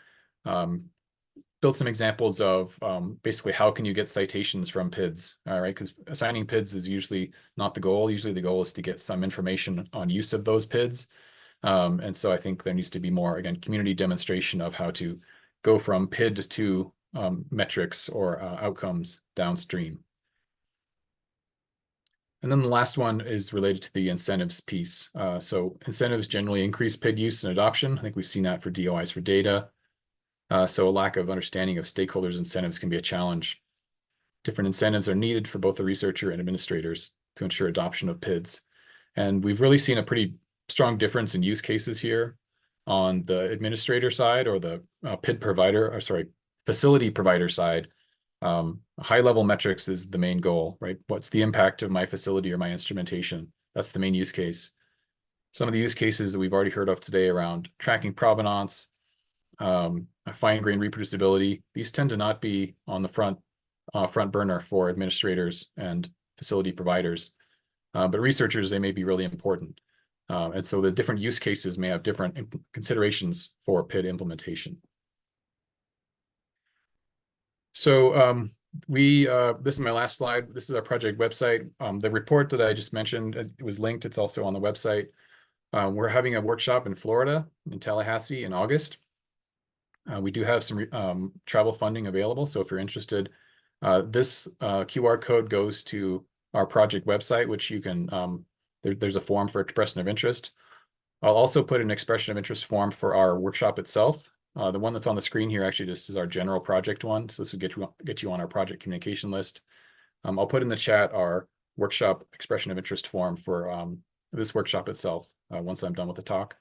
built some examples of basically how can you get citations from PIDs, all right? Because assigning PIDs is usually not the goal. Usually the goal is to get some information on use of those PIDs. And so I think there needs to be more, again, community demonstration of how to go from PID to metrics or outcomes downstream. And then the last one is related to the incentives piece. So incentives generally increase PID use and adoption. I think we've seen that for DOIs for data. So a lack of understanding of stakeholders' incentives can be a challenge. Different incentives are needed for both the researcher and administrators to ensure adoption of PIDs. And we've really seen a pretty strong difference in use cases here on the administrator side or the PID provider, or sorry, facility provider side. High-level metrics is the main goal, right? What's the impact of my facility or my instrumentation? That's the main use case. Some of the use cases that we've already heard of today around tracking provenance, fine-grained reproducibility, these tend to not be on the front burner for administrators and facility providers. But researchers, they may be really important. And so the different use cases may have different considerations for PID implementation. So this is my last slide. This is our project website. The report that I just mentioned, it was linked. It's also on the website. We're having a workshop in Florida, in Tallahassee in August. We do have some travel funding available. So if you're interested, this QR code goes to our project website, which you can, there's a form for expression of interest. I'll also put an expression of interest form for our workshop itself. The one that's on the screen here actually just is our general project one. So this will get you on our project communication list. I'll put in the chat our workshop expression of interest form for this workshop itself once I'm done with the talk.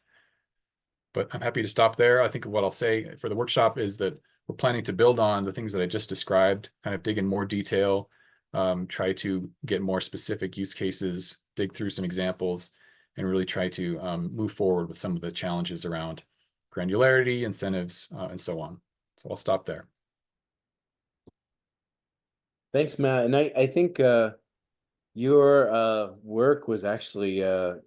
But I'm happy to stop there. I think what I'll say for the workshop is that we're planning to build on the things that I just described, kind of dig in more detail, try to get more specific use cases, dig through some examples, and really try to move forward with some of the challenges around granularity, incentives, and so on. So I'll stop there. Thanks, Matt. And I think your work was actually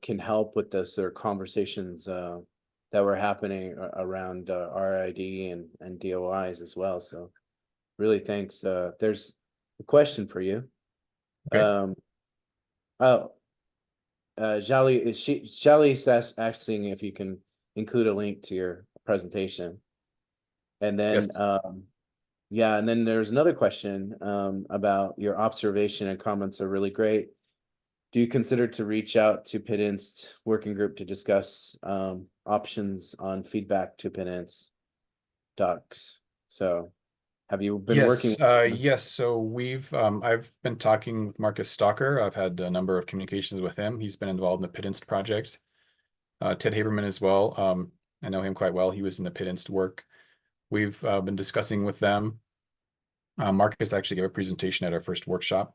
can help with the sort of conversations that were happening around RID and DOIs as well. So really thanks. There's a question for you. Okay. Jali's asking if you can include a link to your presentation. And then Yes. yeah, and then there's another question about your observation and comments are really great. Do you consider to reach out to PIDinst working group to discuss options on feedback to PIDinst docs? So have you been working? Yes. So I've been talking with Marcus Stalker. I've had a number of communications with him. He's been involved in the PIDinst project. Ted Haberman as well. I know him quite well. He was in the PIDinst work. We've been discussing with them. Marcus actually gave a presentation at our first workshop.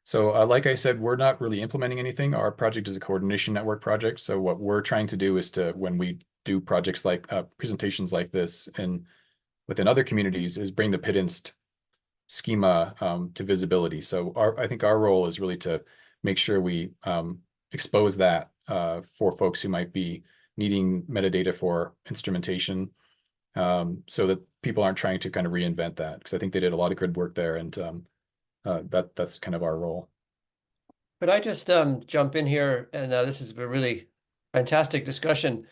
So like I said, we're not really implementing anything. Our project is a coordination network project. So what we're trying to do is when we do projects like presentations like this and within other communities is bring the PIDinst schema to visibility. So I think our role is really to make sure we expose that for folks who might be needing metadata for instrumentation, so that people aren't trying to kind of reinvent that, because I think they did a lot of good work there, and that's kind of our role. Could I just jump in here? And this is a really fantastic discussion,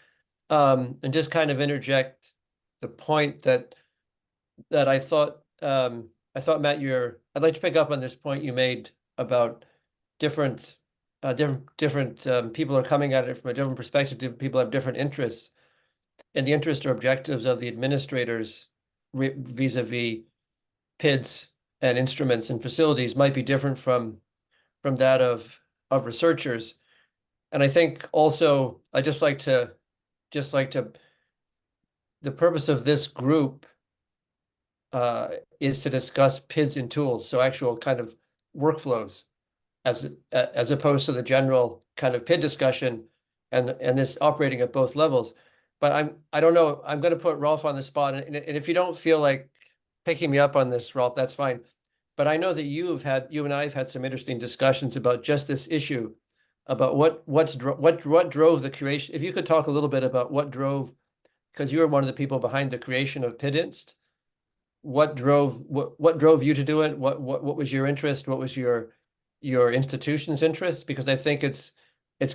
and just kind of interject the point that I thought Matt, I'd like to pick up on this point you made about different people are coming at it from a different perspective. Different people have different interests, and the interests or objectives of the administrators vis-a-vis PIDs and instruments and facilities might be different from that of researchers. And I think also I just like to the purpose of this group is to discuss PIDs and tools, so actual kind of workflows, as opposed to the general kind of PID discussion and this operating at both levels. But I don't know, I'm going to put Rolf on the spot, and if you don't feel like picking me up on this, Rolf, that's fine. But I know that you and I have had some interesting discussions about just this issue, about what drove the creation. If you could talk a little bit about what drove, because you were one of the people behind the creation of PIDinst, what drove you to do it? What was your interest? What was your institution's interest? Because I think it's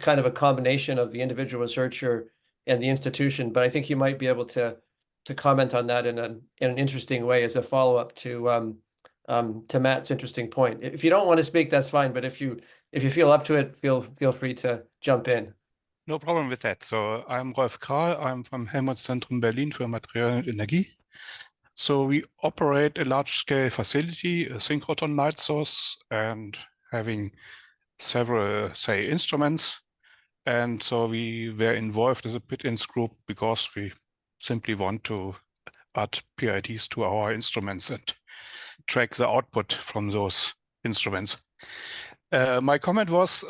kind of a combination of the individual researcher and the institution, but I think you might be able to comment on that in an interesting way as a follow-up to Matt's interesting point. If you don't want to speak, that's fine, but if you feel up to it, feel free to jump in. No problem with that. So I'm Rolf Kral. I'm from Helmholtz-Zentrum Berlin für Material und Energie. So we operate a large-scale facility, a synchrotron light source, and having several, say, instruments. And so we were involved as a PIDs group because we simply want to add PIDs to our instruments and track the output from those instruments. My comment was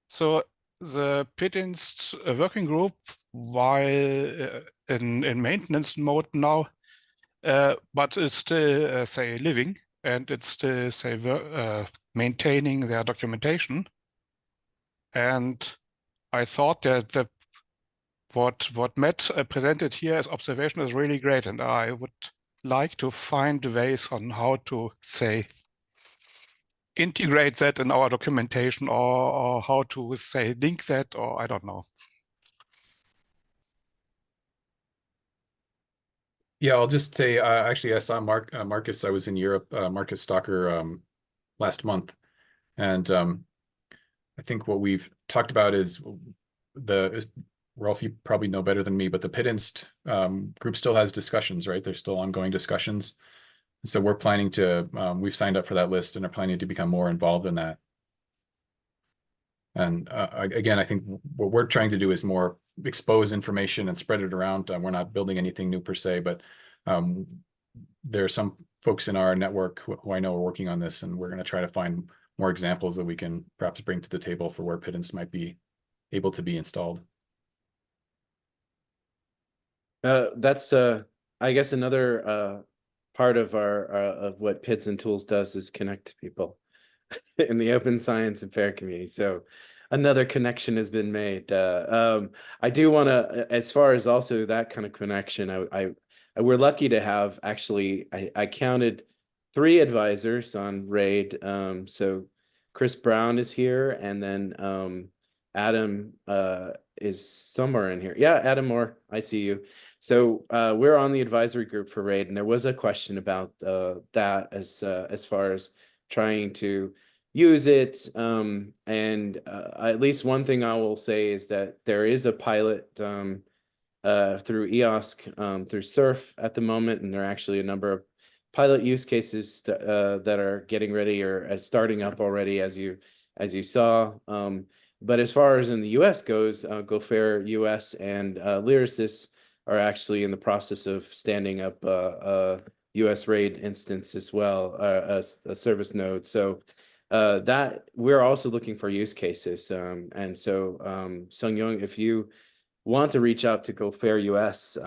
so the PIDs working group, while in maintenance mode now, but it's still, say, living, and it's still, say, maintaining their documentation. And I thought that what Matt presented here as observation is really great, and I would like to find ways on how to, say, integrate that in our documentation, or how to, say, link that, or I don't know. Yeah, I'll just say, actually, I saw Marcus. I was in Europe, Marcus Stocker, last month, and I think what we've talked about is Rolf, you probably know better than me, but the PIDs group still has discussions, right? There's still ongoing discussions. So we're planning to, we've signed up for that list and are planning to become more involved in that. And again, I think what we're trying to do is more expose information and spread it around. We're not building anything new per se, but there are some folks in our network who I know are working on this, and we're going to try to find more examples that we can perhaps bring to the table for where PIDs might be able to be installed. That's I guess another part of our of what PIDs and Tools does is connect people in the open science and fair community. So another connection has been made. I do want to, as far as also that kind of connection, we're lucky to have actually, I counted 3 advisors on RAID. So Chris Brown is here, and then Adam is somewhere in here. Yeah, Adam Moore, I see you. So we're on the advisory group for RAID, and there was a question about that as far as trying to use it. And at least one thing I will say is that there is a pilot through EOSC, through SURF at the moment, and there are actually a number of pilot use cases that are getting ready or starting up already, as you saw. But as far as in the US goes, GoFair US and Lyrasis are actually in the process of standing up a US RAID instance as well, a service node. So that we're also looking for use cases. And so Sung Young, if you want to reach out to GoFair US,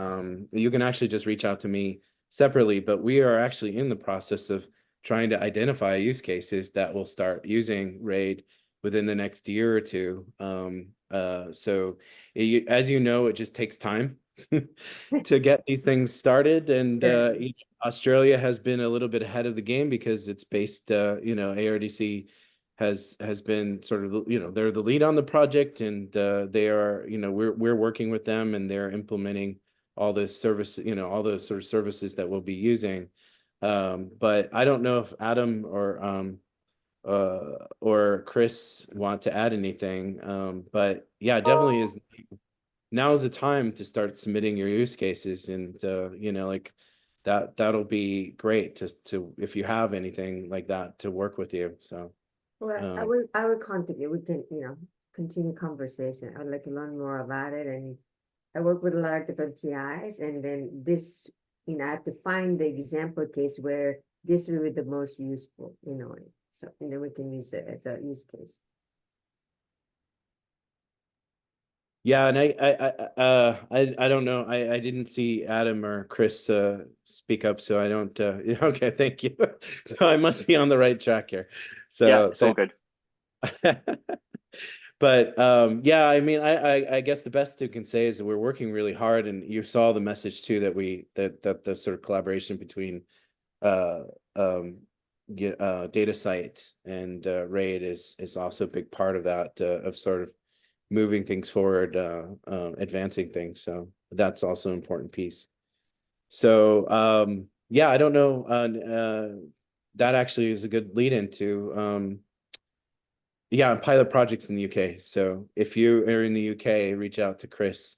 you can actually just reach out to me separately, but we are actually in the process of trying to identify use cases that will start using RAID within the next year or two. So as you know, it just takes time to get these things started. And Australia has been a little bit ahead of the game because it's based, ARDC has been sort of, they're the lead on the project, and they are, we're working with them, and they're implementing all this service, all those sort of services that we'll be using. But I don't know if Adam or Chris want to add anything. But yeah, definitely is. Now is the time to start submitting your use cases, and like that'll be great to if you have anything like that to work with you. So well, I will contribute. We can continue conversation. I'd like to learn more about it, and I work with a lot of different PIs, and then this I have to find the example case where this will be the most useful, so and then we can use it as a use case. Yeah, and I don't know. I didn't see Adam or Chris speak up, so I don't. Okay, thank you. So I must be on the right track here. So yeah, it's all good. But yeah, I mean, I guess the best you can say is that we're working really hard, and you saw the message too that the sort of collaboration between DataCite and RAID is also a big part of that, of sort of moving things forward, advancing things. So that's also an important piece. So yeah, I don't know. That actually is a good lead into yeah, pilot projects in the UK. So if you are in the UK, reach out to Chris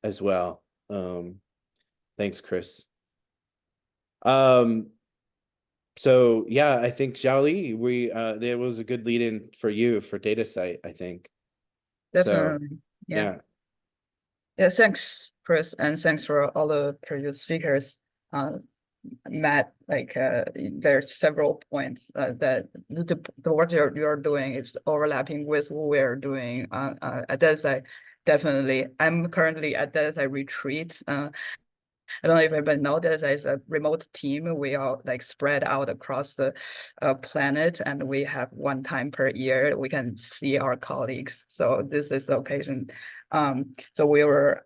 as well. Thanks, Chris. So yeah, I think Xiaoli, there was a good lead in for you for DataCite, I think. Definitely. So, Yeah. Yeah, thanks, Chris, and thanks for all the previous speakers. Matt, like there's several points that the work you're doing is overlapping with what we're doing at DataCite. Definitely, I'm currently at DataCite retreat. I don't know if everybody knows this as a remote team. We are like spread out across the planet, and we have one time per year we can see our colleagues. So this is the occasion. So we're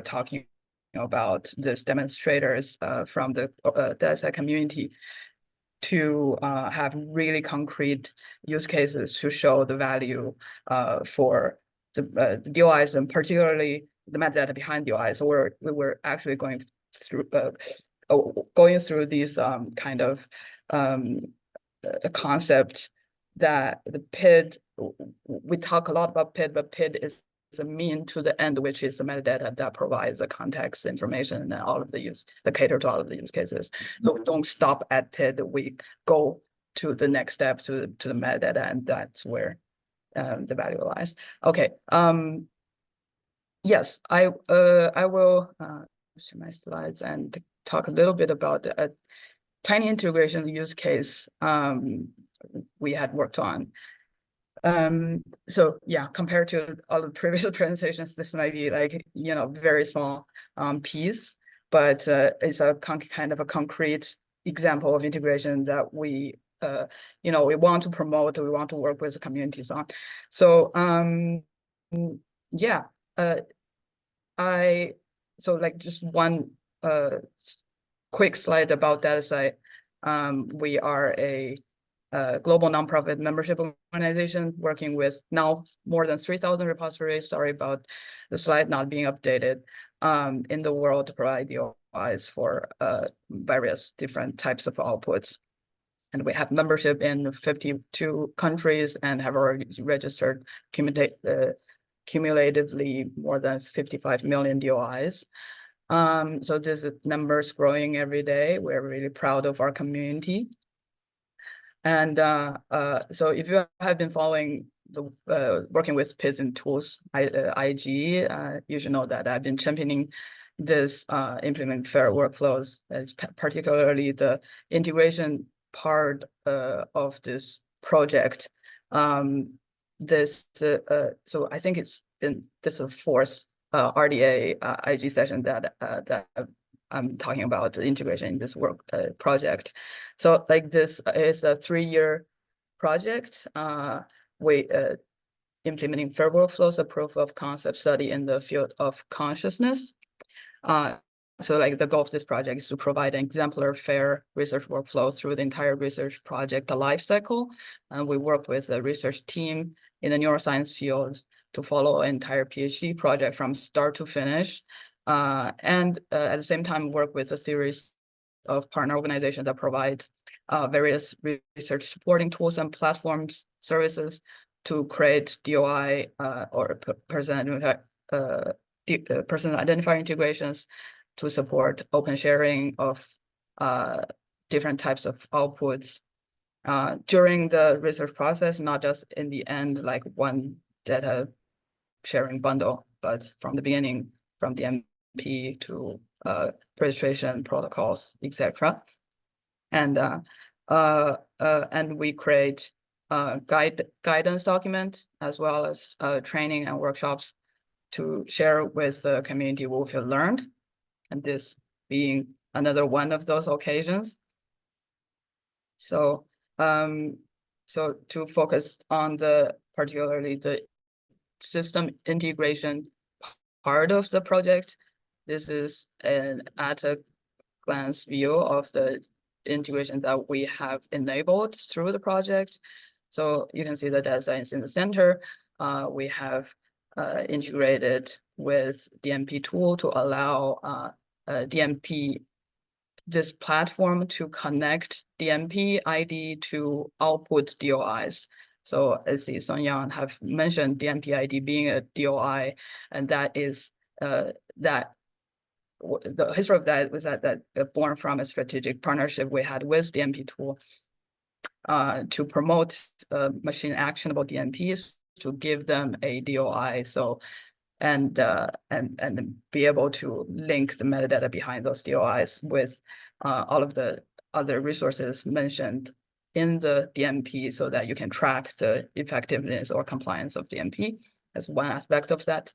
talking about these demonstrators from the DataCite community to have really concrete use cases to show the value for the DOIs, and particularly the metadata behind DOIs. So we were actually going through these kind of a concept that the PID, we talk a lot about PID, but PID is a mean to the end, which is the metadata that provides the context information and all of the use, that cater to all of the use cases. So we don't stop at PID, we go to the next step, to the metadata, and that's where the value lies. Okay. Yes, I will share my slides and talk a little bit about a tiny integration use case we had worked on. So yeah, compared to all the previous presentations, this might be like, very small piece, but it's a kind of a concrete example of integration that we we want to promote, we want to work with the communities on. So yeah, so like just one quick slide about DataCite. We are a global nonprofit membership organization working with now more than 3,000 repositories. Sorry about the slide not being updated, in the world to provide DOIs for various different types of outputs. And we have membership in 52 countries and have already registered cumulatively more than 55 million DOIs. So this numbers growing every day. We're really proud of our community. And so if you have been following the working with PIDs and tools, IG, you should know that I've been championing this implement fair workflows, as particularly the integration part of this project. So I think this is the fourth RDA IG session that I'm talking about the integration in this work project. So like this is a 3-year project. We implementing fair workflows, a proof of concept study in the field of consciousness. So like the goal of this project is to provide an exemplar fair research workflow through the entire research project lifecycle. And we work with a research team in the neuroscience field to follow an entire PhD project from start to finish. And at the same time, work with a series of partner organizations that provide various research supporting tools and platforms services to create DOI or person identifier integrations to support open sharing of different types of outputs during the research process, not just in the end, like one data sharing bundle, but from the beginning, from the MP to registration protocols, etc. And we create guidance document as well as training and workshops to share with the community what we have learned, and this being another one of those occasions. So so to focus on particularly the system integration part of the project. This is an at a glance view of the integration that we have enabled through the project. So you can see the data science in the center. We have integrated with DMP tool to allow DMP, this platform, to connect DMP ID to output DOIs. So as the Song Yang have mentioned, DMP ID being a DOI, and that is that the history of that was that born from a strategic partnership we had with DMP tool to promote machine actionable DMPs, to give them a DOI. So and be able to link the metadata behind those DOIs with all of the other resources mentioned in the DMP, so that you can track the effectiveness or compliance of DMP as one aspect of that.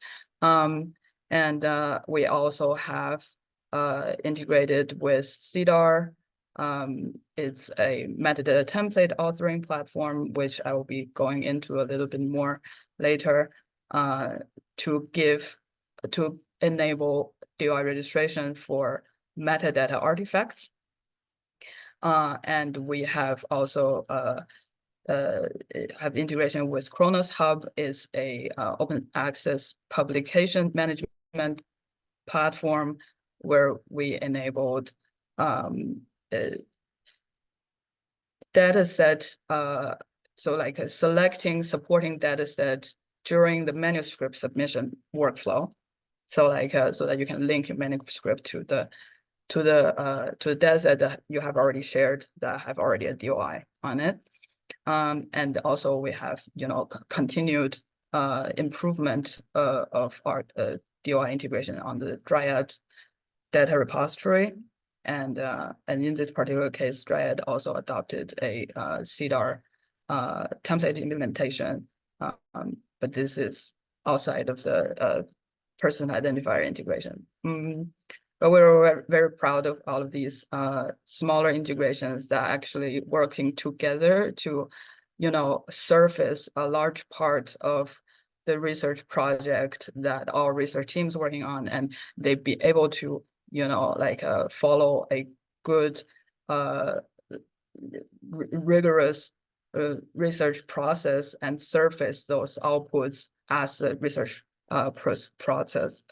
We also have integrated with CDAR. It's a metadata template authoring platform, which I will be going into a little bit more later, to enable DOI registration for metadata artifacts. And we have also have integration with Kronos Hub, is a open access publication management platform where we enabled data set, so like selecting supporting data set during the manuscript submission workflow. So like so that you can link your manuscript to the data set that you have already shared that have already a DOI on it. And also we have, you know, continued improvement of our DOI integration on the Dryad data repository. And in this particular case, Dryad also adopted a CDAR template implementation, but this is outside of the person identifier integration. But we're very proud of all of these smaller integrations that actually working together to, you know, surface a large part of the research project that our research team's working on, and they be able to, you know, like follow a good rigorous research process and surface those outputs as the research process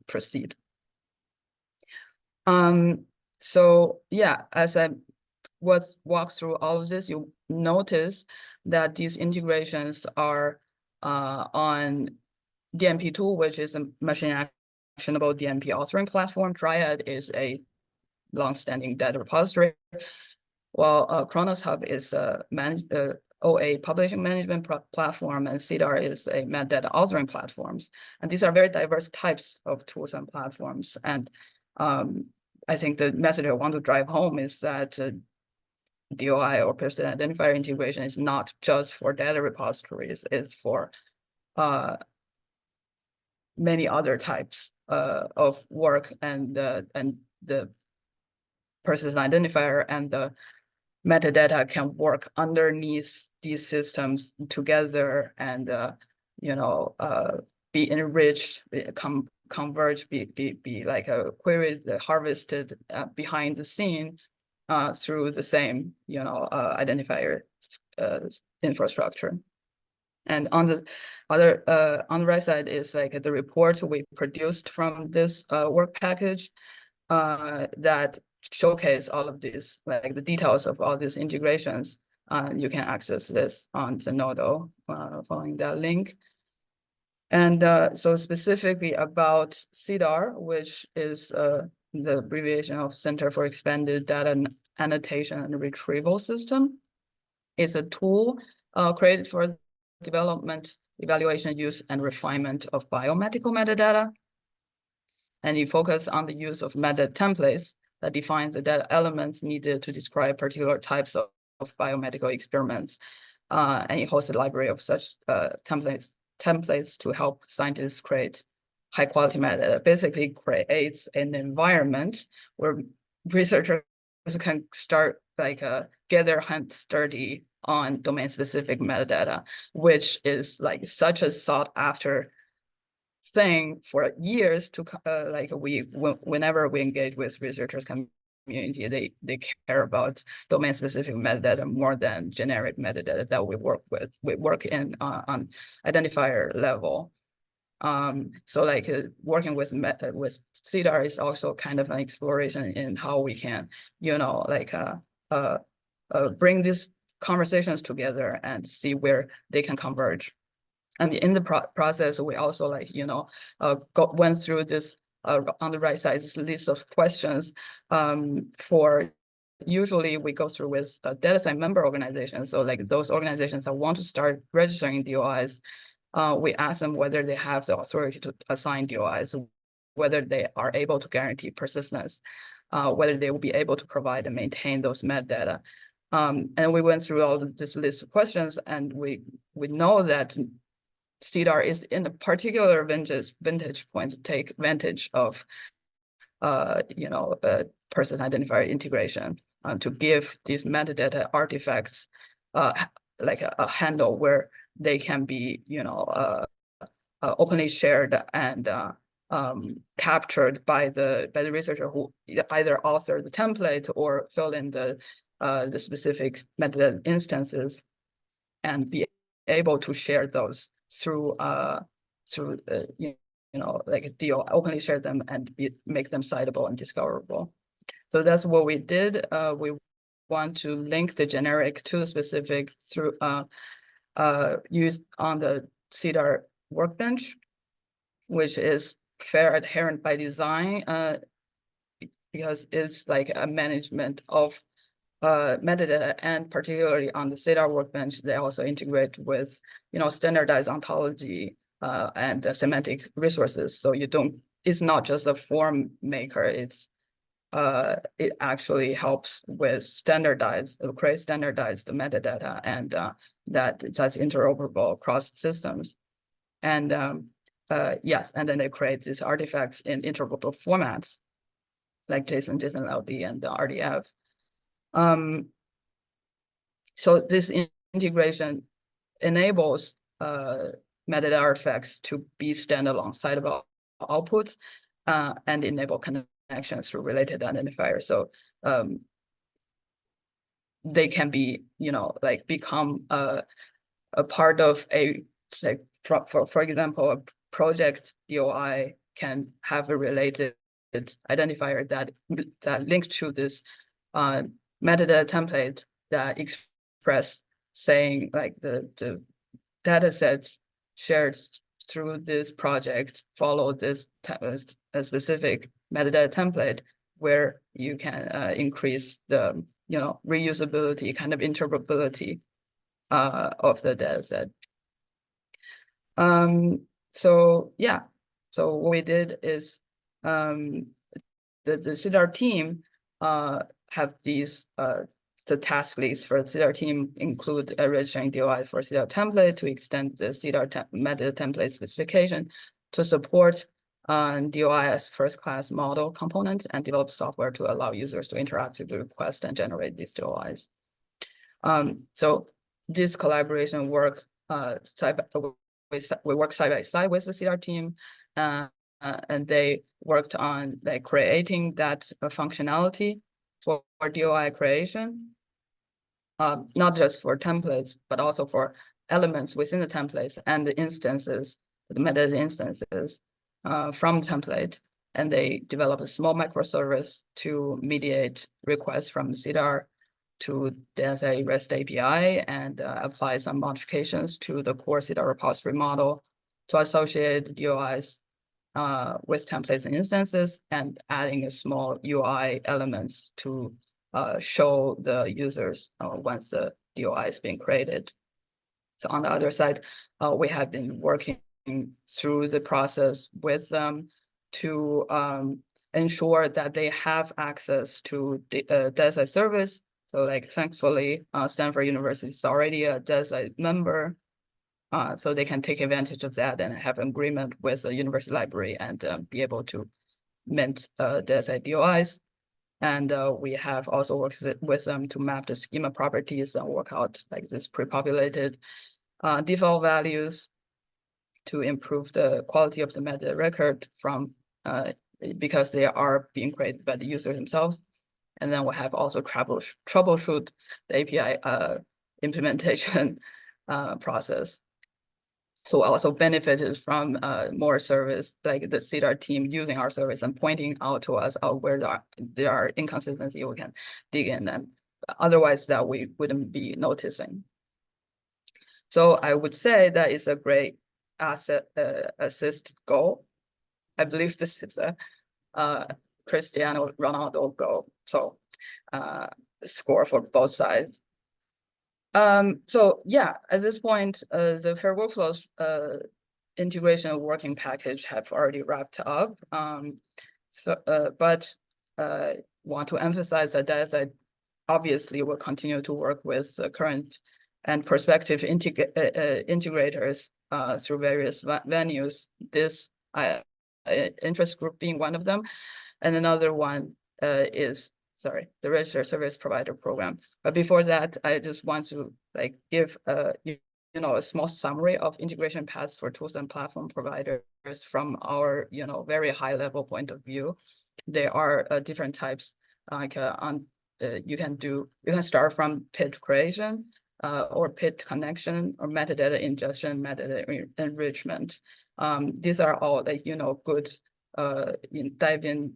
proceed. So yeah, as I walk through all of this, you notice that these integrations are on DMP tool, which is a machine actionable DMP authoring platform. Dryad is a long-standing data repository, while Kronos Hub is a OA publishing management platform, and CDAR is a metadata authoring platforms. And these are very diverse types of tools and platforms. And I think the message I want to drive home is that DOI or person identifier integration is not just for data repositories, it's for many other types of work, and the person identifier and the metadata can work underneath these systems together, and you know, be enriched, converged, be like a query harvested behind the scene through the same, you know, identifier infrastructure. And on the other, on the right side is like the report we produced from this work package that showcase all of these, like the details of all these integrations. You can access this on Zenodo following that link. And so specifically about CDAR, which is the abbreviation of Center for Expanded Data Annotation and Retrieval System, is a tool created for development, evaluation, use, and refinement of biomedical metadata. And you focus on the use of meta templates that define the data elements needed to describe particular types of biomedical experiments. And you host a library of such templates to help scientists create high quality metadata. Basically creates an environment where researchers can start like get their hands dirty on domain-specific metadata, which is like such a sought-after thing for years to like whenever we engage with researchers community, they care about domain-specific metadata more than generic metadata that we work with. We work in on identifier level. So like working with CDAR is also kind of an exploration in how we can, you know, like bring these conversations together and see where they can converge. And in the process, we also like, you know, went through this on the right side, this list of questions for usually we go through with DataCite member organizations. So like those organizations that want to start registering DOIs, we ask them whether they have the authority to assign DOIs, whether they are able to guarantee persistence, whether they will be able to provide and maintain those metadata. And we went through all this list of questions, and we know that CDAR is in a particular vintage point to take advantage of, you know, person identifier integration to give these metadata artifacts like a handle where they can be, you know, openly shared and captured by the researcher who either author the template or fill in the specific metadata instances, and be able to share those through you know, like DO, openly share them and make them citable and discoverable. So that's what we did. We want to link the generic to the specific through used on the CDAR workbench, which is fair adherent by design, because it's like a management of metadata, and particularly on the CDAR workbench, they also integrate with, you know, standardized ontology and semantic resources. So you don't, it's not just a form maker, it's it actually helps with create standardized metadata, and that's interoperable across systems. And yes, and then they create these artifacts in interoperable formats like JSON, JSON-LD, and RDF. So this integration enables metadata artifacts to be standalone citable outputs and enable connections through related identifiers. So they can be, you know, like become a part of a, like, for example, a project DOI can have a related identifier that links to this metadata template that express saying like the data sets shared through this project follow this a specific metadata template, where you can increase the, you know, reusability, kind of interoperability of the data set. So yeah, so what we did is the CDAR team have these the task list for the CDAR team include a registering DOI for CDAR template to extend the CDAR metadata template specification to support DOI as first-class model components, and develop software to allow users to interactively request and generate these DOIs. So this collaboration work we work side by side with the CDAR team, and they worked on like creating that functionality for DOI creation, not just for templates, but also for elements within the templates and the instances, the metadata instances from the template. And they developed a small microservice to mediate requests from CDAR to the REST API, and apply some modifications to the core CDAR repository model to associate DOIs with templates and instances, and adding a small UI elements to show the users once the DOI is being created. So on the other side, we have been working through the process with them to ensure that they have access to the DataCite service. So like thankfully, Stanford University is already a DataCite member, so they can take advantage of that and have an agreement with the university library and be able to mint DataCite DOIs. And we have also worked with them to map the schema properties and work out like this pre-populated default values to improve the quality of the metadata record from because they are being created by the user themselves. And then we have also troubleshoot the API implementation process. So also benefited from more service, like the CDR team using our service and pointing out to us where there are inconsistency we can dig in, and otherwise that we wouldn't be noticing. So I would say that is a great asset assist goal. I believe this is a Cristiano Ronaldo goal. So score for both sides. So yeah, at this point, the Fair Workflows integration working package have already wrapped up. But want to emphasize that DataSite obviously will continue to work with the current and prospective integrators through various venues. This interest group being one of them, and another one is the Registered Service Provider Program. But before that, I just want to like give a small summary of integration paths for tools and platform providers from our very high level point of view. There are different types. Like you can start from PID creation or PID connection or metadata ingestion, metadata enrichment. These are all like good dive in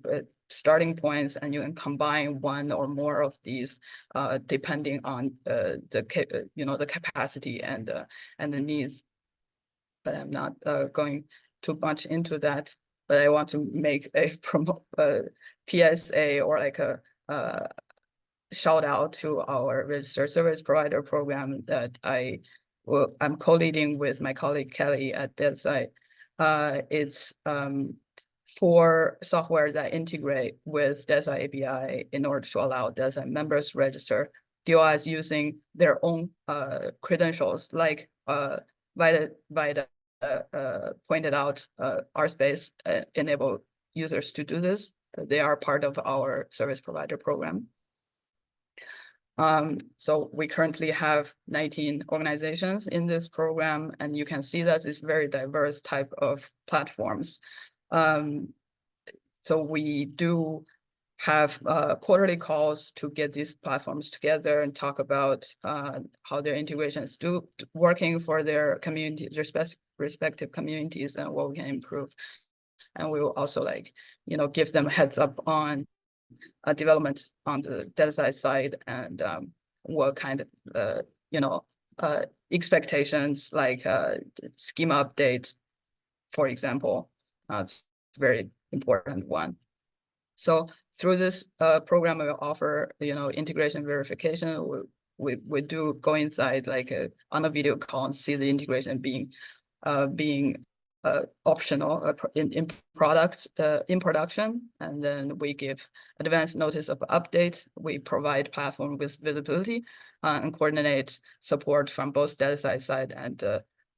starting points, and you can combine one or more of these depending on the capacity and the needs. But I'm not going too much into that. But I want to make a PSA or like a shout out to our Registered Service Provider Program that I'm co-leading with my colleague Kelly at DataSite. It's for software that integrate with DataSite API in order to allow DataSite members register DOIs using their own credentials, like Vida pointed out, RSpace enable users to do this. They are part of our service provider program. So we currently have 19 organizations in this program, and you can see that it's very diverse type of platforms. So we do have quarterly calls to get these platforms together and talk about how their integrations working for their communities, respective communities, and what we can improve. And we will also give them heads up on development on the DataSite side and what kind of expectations, like schema updates, for example. It's a very important one. So through this program, we offer integration verification. We do go inside on a video call and see the integration being optional in production, and then we give advance notice of update. We provide platform with visibility and coordinate support from both DataSite side and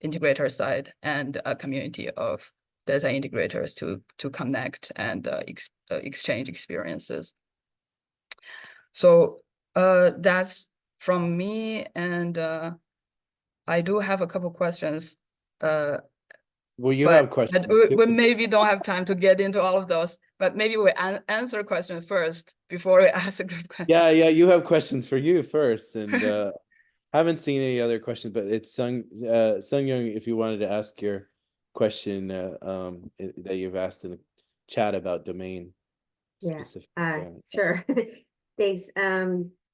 integrator side, and a community of data integrators to connect and exchange experiences. So that's from me, and I do have a couple questions. Well, you have questions. We maybe don't have time to get into all of those, but maybe we answer questions first before we ask a group question. Yeah, you have questions for you first, and haven't seen any other questions, but it's Sung Young, if you wanted to ask your question that you've asked in the chat about domain specific. Sure. Thanks.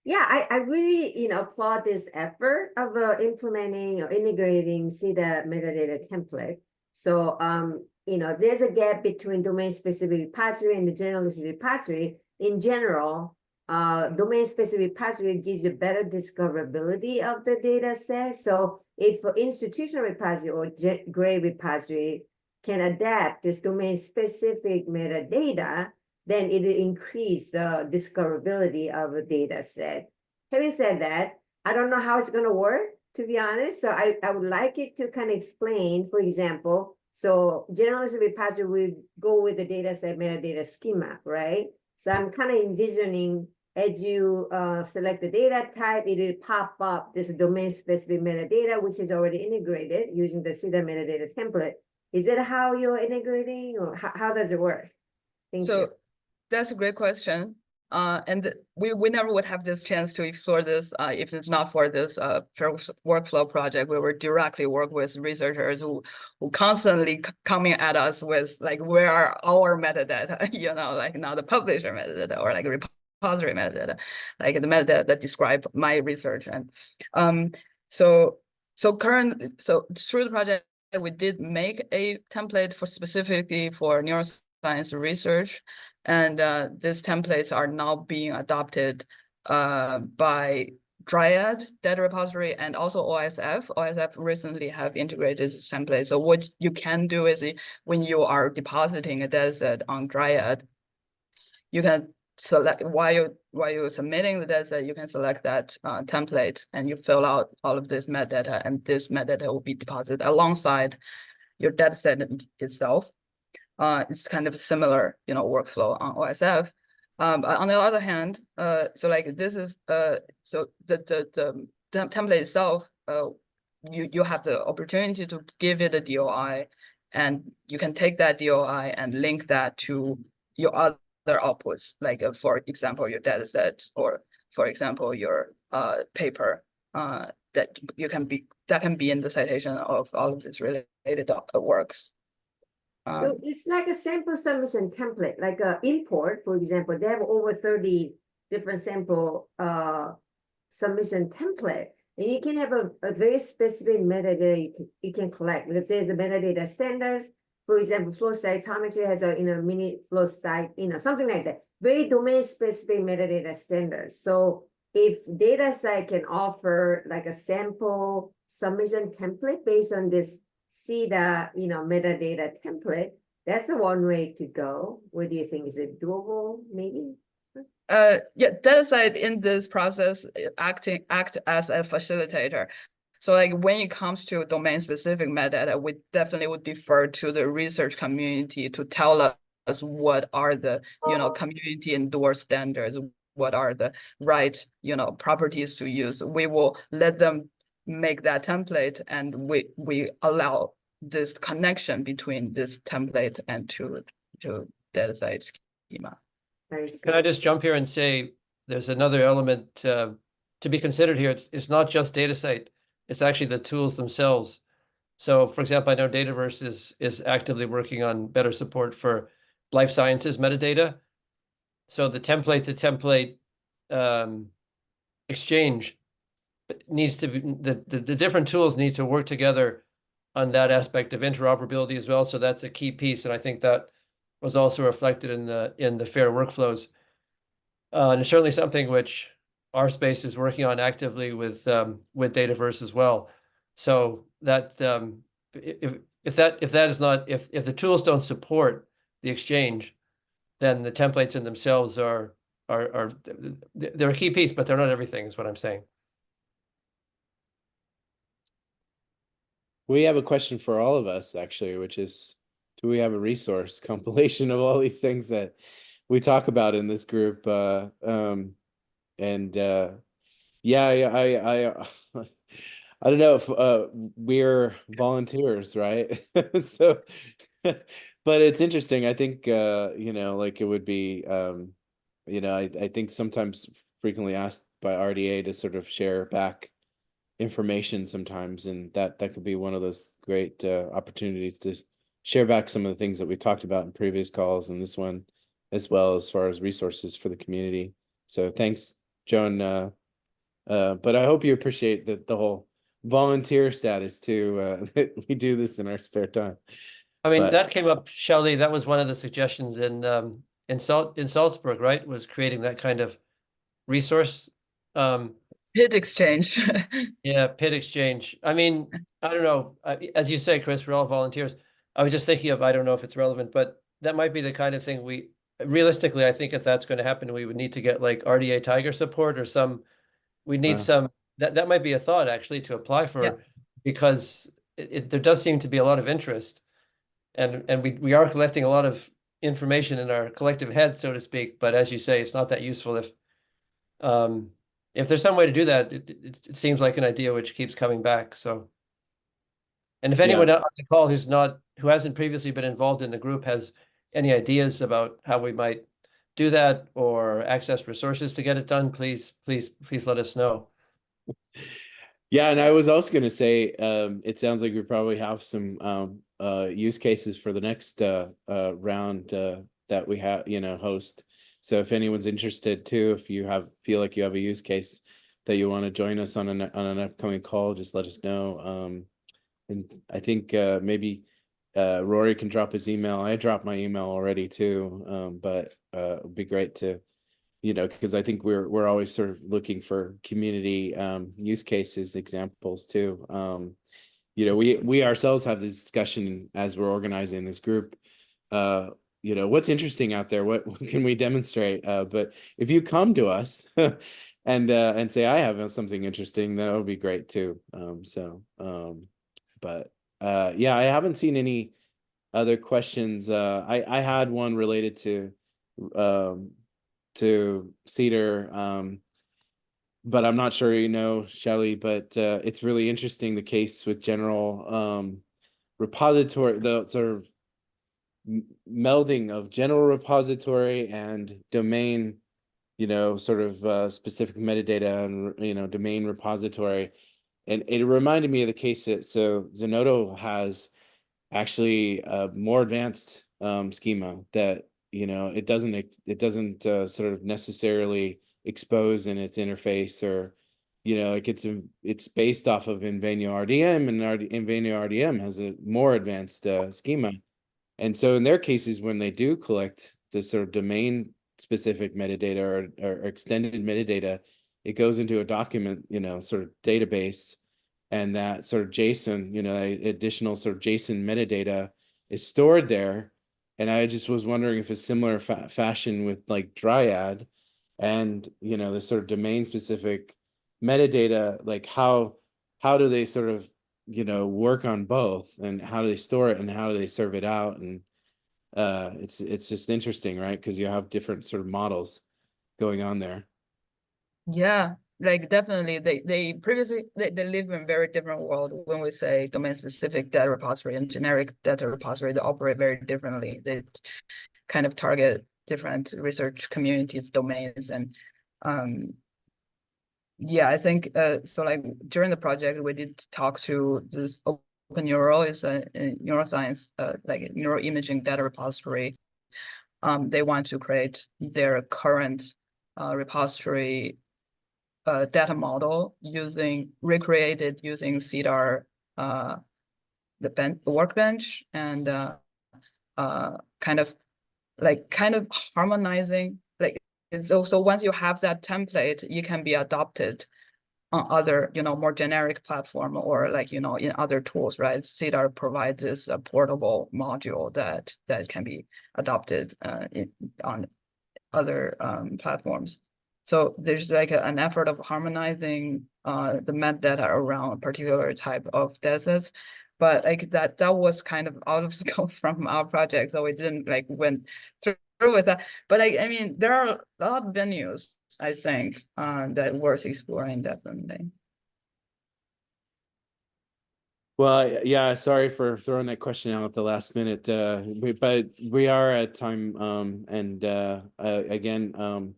Yeah, I really applaud this effort of implementing or integrating CDA metadata template. So there's a gap between domain specific repository and the generalist repository. In general, domain specific repository gives you better discoverability of the data set. So if institutional repository or grade repository can adapt this domain specific metadata, then it will increase the discoverability of a data set. Having said that, I don't know how it's going to work, to be honest. So I would like it to kind of explain, for example, so generalist repository will go with the data set metadata schema, right? So I'm kind of envisioning as you select the data type, it will pop up this domain-specific metadata, which is already integrated using the CEDA metadata template. Is that how you're integrating, or how does it work? Thank you. So that's a great question. And we never would have this chance to explore this if it's not for this fair workflow project, where we directly work with researchers who constantly coming at us with like, where are our metadata? You know, like not the publisher metadata or like repository metadata, like the metadata that describe my research. And so through the project, we did make a template for specifically for neuroscience research. And these templates are now being adopted by Dryad data repository and also OSF. OSF recently have integrated this template. So what you can do is when you are depositing a data set on Dryad, you can select while you're submitting the data set, you can select that template and you fill out all of this metadata, and this metadata will be deposited alongside your data set itself. It's kind of similar, you know, workflow on OSF. But on the other hand, so like this is so the template itself, you have the opportunity to give it a DOI, and you can take that DOI and link that to your other outputs, like for example your data set, or for example your paper that can be in the citation of all of these related works. So it's like a sample submission template, like a import, for example, they have over 30 different sample submission template. And you can have a very specific metadata you can collect, because there's a metadata standards. For example, flow cytometry has a mini flow cyte, something like that. Very domain specific metadata standards. So if data site can offer like a sample submission template based on this CEDA, metadata template, that's the one way to go. What do you think? Is it doable? Maybe. Yeah, DataCite in this process act as a facilitator. So like when it comes to domain specific metadata, we definitely would defer to the research community to tell us what are the community endorsed standards, what are the right properties to use. We will let them make that template, and we allow this connection between this template and to DataCite schema. Can I just jump here and say there's another element to be considered here? It's not just DataCite, it's actually the tools themselves. So for example, I know Dataverse is actively working on better support for life sciences metadata. So the template to template exchange needs to be, the different tools need to work together on that aspect of interoperability as well. So that's a key piece. And I think that was also reflected in the FAIR workflows. And it's certainly something which our space is working on actively with Dataverse as well. So that if the tools don't support the exchange, then the templates in themselves they're a key piece, but they're not everything, is what I'm saying. We have a question for all of us, actually, which is, do we have a resource compilation of all these things that we talk about in this group? Yeah, I don't know if we're volunteers, right? So, but it's interesting. I think like it would be I think sometimes frequently asked by RDA to sort of share back information sometimes, and that could be one of those great opportunities to share back some of the things that we talked about in previous calls and this one, as well, as far as resources for the community. So thanks, Joan. But I hope you appreciate the whole volunteer status too. That we do this in our spare time. I mean, that came up, Shelley. That was one of the suggestions in Salzburg, right? Was creating that kind of resource. PID exchange. Yeah, PID exchange. I mean, I don't know. As you say, Chris, we're all volunteers. I was just thinking of, I don't know if it's relevant, but that might be the kind of thing realistically, I think if that's going to happen, we would need to get like RDA Tiger support or we need some, that might be a thought actually to apply for, because there does seem to be a lot of interest, and we are collecting a lot of information in our collective head, so to speak. But as you say, it's not that useful if there's some way to do that. It seems like an idea which keeps coming back. So, and if anyone on the call who hasn't previously been involved in the group has any ideas about how we might do that or access resources to get it done, please let us know. Yeah, and I was also going to say, it sounds like we probably have some use cases for the next round that we have, host. So if anyone's interested too, if you feel like you have a use case that you want to join us on an upcoming call, just let us know. And I think maybe Rory can drop his email. I dropped my email already too, but it'd be great to. Because I think we're always sort of looking for community use cases, examples too. We ourselves have this discussion as we're organizing this group. What's interesting out there? What can we demonstrate? But if you come to us and say I have something interesting, that would be great too. But I haven't seen any other questions. I had one related to Cedar, but I'm not sure Shelley, but it's really interesting, the case with general repository, the sort of melding of general repository and domain, sort of specific metadata and domain repository. And it reminded me of the case that Zenodo has actually a more advanced schema that it doesn't sort of necessarily expose in its interface, or like it's based off of Invenio RDM, and Invenio RDM has a more advanced schema. And so in their cases, when they do collect this sort of domain specific metadata or extended metadata, it goes into a document sort of database, and that sort of JSON, additional sort of JSON metadata is stored there. And I just was wondering if it's similar fashion with like Dryad and, the sort of domain specific metadata, like how do they sort of, work on both, and how do they store it and how do they serve it out? And it's just interesting, right? Because you have different sort of models going on there. Yeah, like definitely they previously they live in a very different world. When we say domain specific data repository and generic data repository, they operate very differently. They kind of target different research communities, domains, and I think so like during the project we did talk to this Open Neural, is a neuroscience like neuroimaging data repository. They want to create their current repository data model recreated using CEDAR, the workbench, and kind of harmonizing, like so once you have that template, you can be adopted on other more generic platform, or in other tools, right? CEDAR provides this portable module that can be adopted on other platforms. So there's like an effort of harmonizing the metadata around a particular type of datasets, but like that was kind of out of scope from our project, so we didn't went through with that. But I mean, there are a lot of venues, I think, that worth exploring, definitely. Well, yeah, sorry for throwing that question out at the last minute, but we are at time, and again,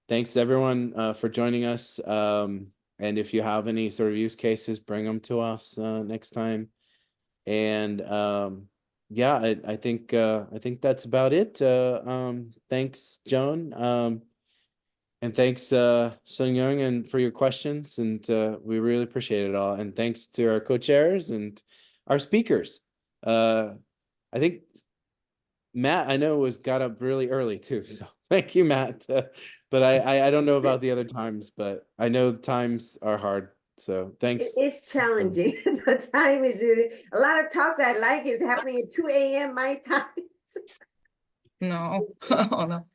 thanks everyone for joining us. And if you have any sort of use cases, bring them to us next time. And I think that's about it. Thanks, Joan. And thanks, Sun Young, and for your questions, and we really appreciate it all. And thanks to our co-chairs and our speakers. I think Matt, I know, got up really early too, so thank you, Matt. But I don't know about the other times, but I know times are hard. So thanks. It's challenging. The time is really, a lot of talks I like is happening at 2 a.m. my time. No, oh no.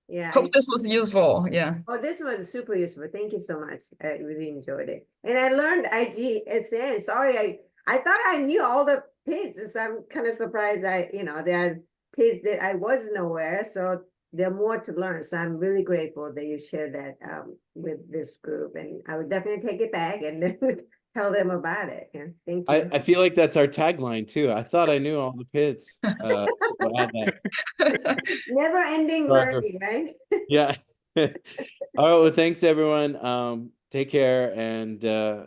Yeah. Hope this was useful. Yeah. Oh, this was super useful. Thank you so much. I really enjoyed it. And I learned IGSN. Sorry, I thought I knew all the PIDs, so I'm kind of surprised there are kids that I wasn't aware, so there are more to learn. So I'm really grateful that you shared that with this group, and I would definitely take it back and then tell them about it. Yeah, thank you. I feel like that's our tagline too. I thought I knew all the PIDs. So we'll add that. Never ending Forever. learning, right? Yeah. All right. Well, thanks everyone. Take care and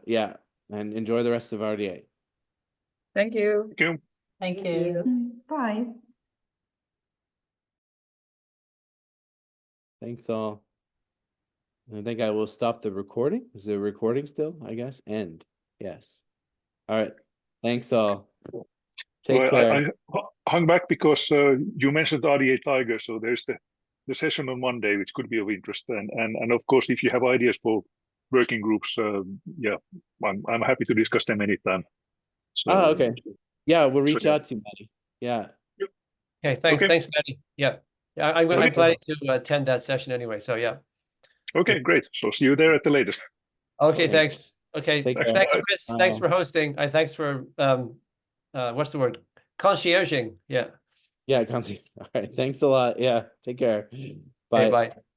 yeah, and enjoy the rest of RDA. Thank you. Thank you. Thank Thank you. you. Bye. Thanks all. I think I will stop the recording. Is the recording still? I guess end. Yes. All right. Thanks all. Take Well, care. I hung back because you mentioned RDA Tiger, so there's the session on Monday, which could be of interest, and of course, if you have ideas for working groups, yeah, I'm happy to discuss them anytime. So, Okay. Yeah, we'll reach yeah. out to you, Maddie. Yeah. Okay, thanks, Okay. thanks, Maddie. Yeah, yeah, I'm Okay. planning to attend that session anyway. So yeah. Okay, great. So see you there at the latest. Okay, Okay. thanks. Okay, Take Thanks. care. thanks, Chris. Thanks Bye. for hosting. Thanks for what's the word? Concierging. Yeah. Yeah, Consi. All right. Thanks a lot. Yeah. Take care. Okay, Bye. bye.